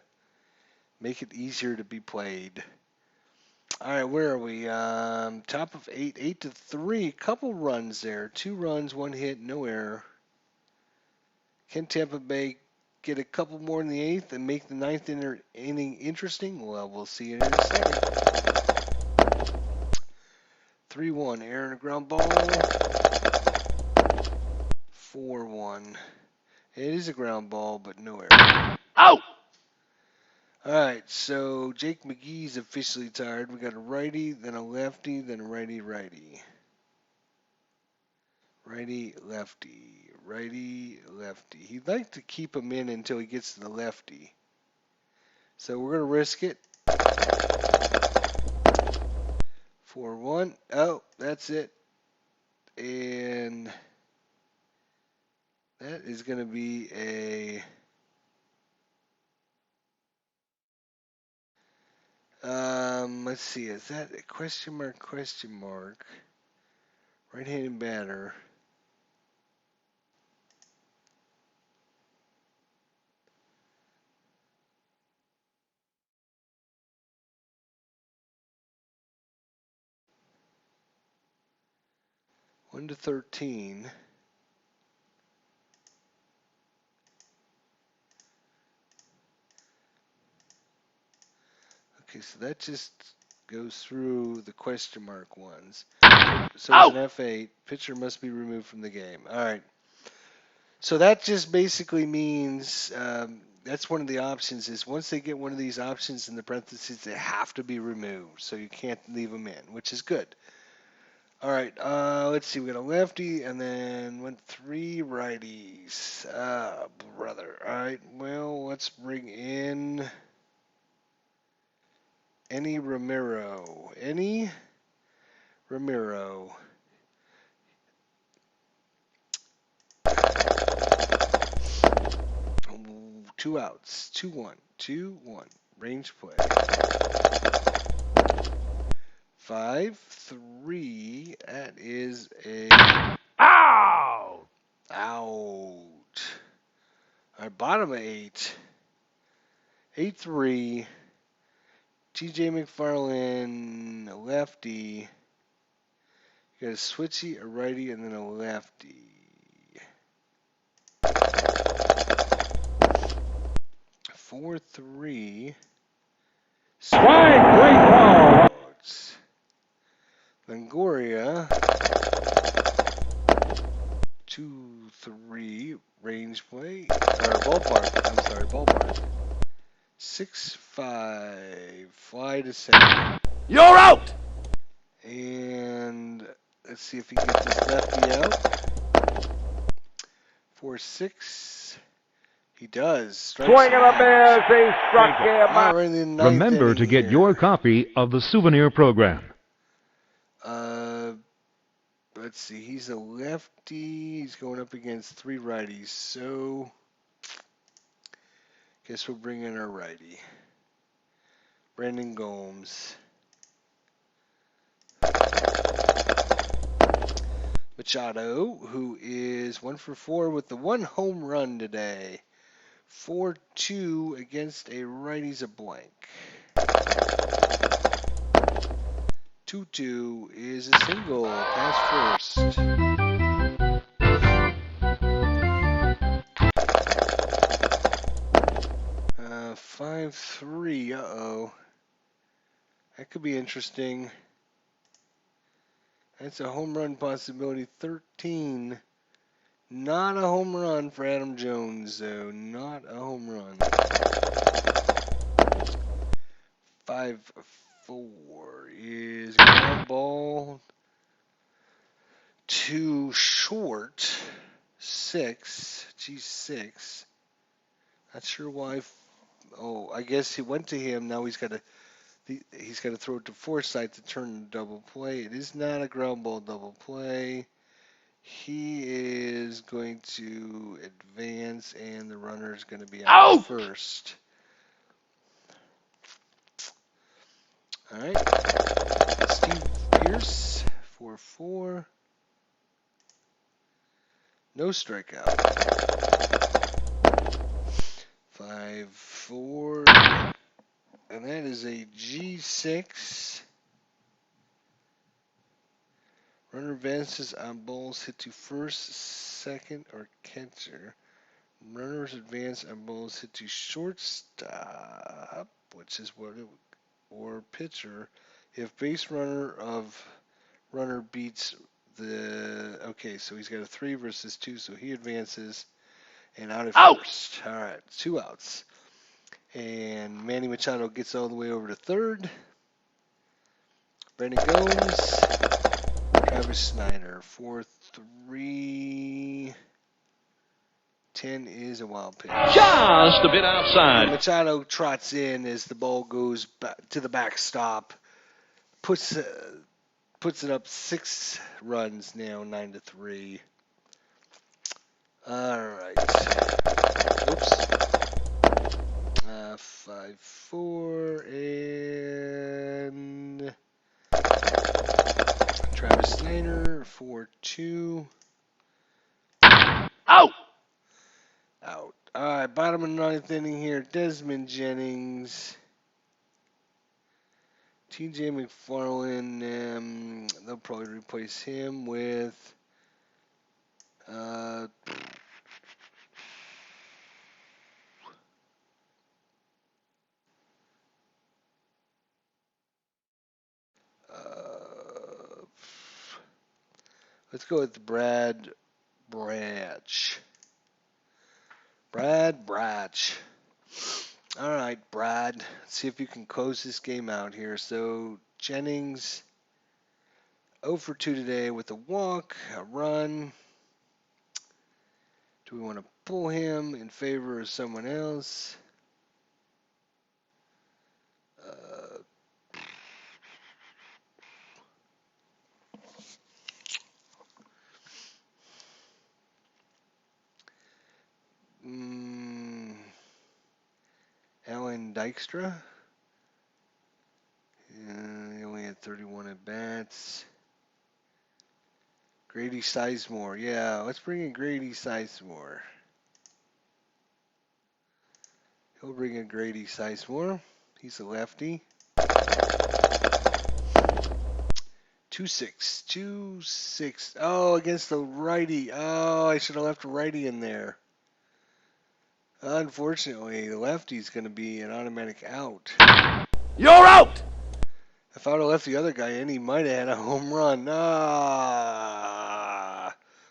make it easier to be played. All right, where are we? Top of 8-3. Couple runs there. 2 runs, 1 hit, no error. Can Tampa Bay get a couple more in the 8th and make the 9th inning interesting? Well, we'll see it in a second. 3-1. Aaron, a ground ball. 4-1. It is a ground ball, but no error. Out! All right, so Jake McGee's officially tired. We got a righty, then a lefty, then a righty-righty. Righty, lefty, righty, lefty. He'd like to keep him in until he gets to the lefty. So we're going to risk it. 4-1. Oh, that's it. And that is going to be a Let's see. Is that a question mark? Question mark. Right-handed batter. One to 13. Okay, so that just goes through the question mark ones. So it's an F8. Pitcher must be removed from the game. All right. So that just basically means that's one of the options is once they get one of these options in the parentheses, they have to be removed. So you can't leave them in, which is good. All right. Let's see. We got a lefty and then went 3 righties. Brother. All right. Well, let's bring in Any Ramiro. Any Ramiro. Ooh, 2 outs. 2-1. 2-1. Range play. 5-3. That is a Out. out. All right, bottom of 8. 8-3. TJ McFarland, a lefty. You got a switchy, a righty, and then a lefty. 4-3. Strike, great call. Longoria. 2-3. Range play. Or ballpark. I'm sorry, ballpark. 6-5. Fly to center. You're out. And let's see if he gets this lefty out. 4-6. He does. Swing and a miss. He struck him All right, out. we're in the ninth Remember inning to get here. your copy of the souvenir program. Let's see. He's a lefty. He's going up against 3 righties. So, guess we'll bring in our righty. Brandon Gomes. Machado, who is 1 for 4 with the 1 home run today. 4-2 against a righty's a blank. 2-2 is a single. Pass first. 5-3. Uh-oh. That could be interesting. That's a home run possibility. 13. Not a home run for Adam Jones, though. Not a home run. 5-4 is ground ball to short. 6. Geez, 6. Not sure why. Oh, I guess he went to him. Now he's got to throw it to Forsythe to turn the double play. It is not a ground ball double play. He is going to advance, and the runner is going to be out first. All right. Steve Pierce, 4-4. No strikeout. 5-4. And that is a G6. Runner advances on balls hit to first, second, or catcher. Runners advance on balls hit to shortstop, which is what it, or pitcher. If base runner beats the, okay, so he's got a 3 versus 2, so he advances and out at first. All right, 2 outs. And Manny Machado gets all the way over to third. Brandon Gomes, Travis Snyder, 4-3. 10 is a wild pitch. Just a bit outside. Machado trots in as the ball goes back to the backstop. Puts it up 6 runs now, 9-3. All right. Oops. 5-4 and All right, bottom of the ninth inning here. Desmond Jennings, T.J. McFarland. They'll probably replace him with. Uh, uh, let's go with Brad Bratch. Brad Bratch. All right, Brad. Let's see if you can close this game out here. So Jennings 0 for 2 today with a walk, a run. Do we want to pull him in favor of someone else? Uh, mm, Alan Dykstra. He only had 31 at bats. Grady Sizemore. Yeah, let's bring in Grady Sizemore. He'll bring in Grady Sizemore. He's a lefty. 2-6. 2-6. Oh, against the righty. Oh, I should have left a righty in there. Unfortunately, the lefty's going to be an automatic out. You're out! If I would have left the other guy in, he might have had a home run. Ah!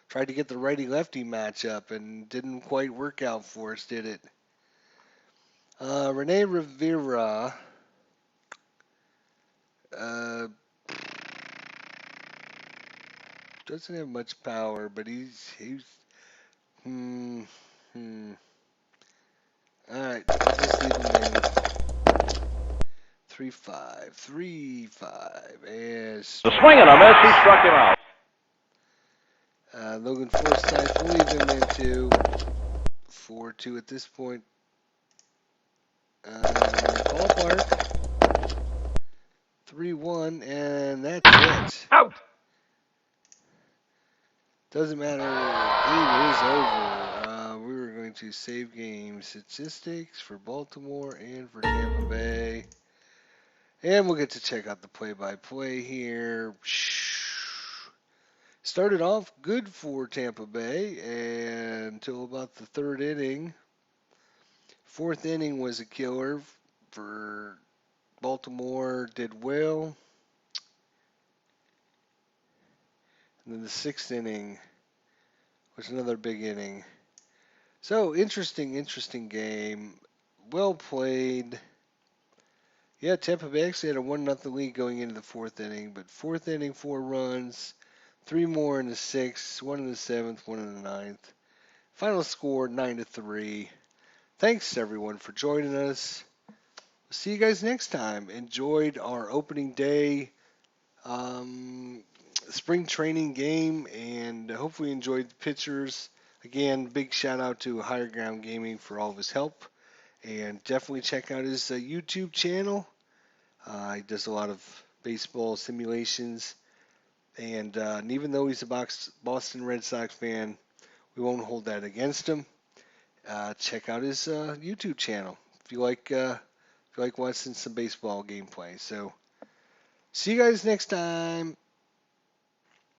Tried to get the righty-lefty matchup and didn't quite work out for us, did it? Rene Rivera. Doesn't have much power, but he's hmm. All right, I'll just leave him in. 3-5, 3-5, as The swing and a miss. He struck him out. Logan Forsythe, we'll leave him in too. 4-2 at this point. Ballpark. 3-1, and that's it. Out. Doesn't matter. Game is over. We were going to save game statistics for Baltimore and for Tampa Bay. And we'll get to check out the play-by-play here. Started off good for Tampa Bay until about the third inning. Fourth inning was a killer for Baltimore. Did well. And then the sixth inning was another big inning. So interesting game. Well played. Yeah, Tampa Bay actually had a 1-0 lead going into the fourth inning, but fourth inning, 4 runs, 3 more in the sixth, 1 in the seventh, 1 in the ninth. Final score 9-3. Thanks everyone for joining us. See you guys next time. Enjoyed our opening day spring training game, and hopefully enjoyed the pitchers. Again, big shout out to Higher Ground Gaming for all of his help, and definitely check out his YouTube channel. He does a lot of baseball simulations, and even though he's a Boston Red Sox fan, we won't hold that against him. Check out his YouTube channel if you like watching some baseball gameplay. So, see you guys next time.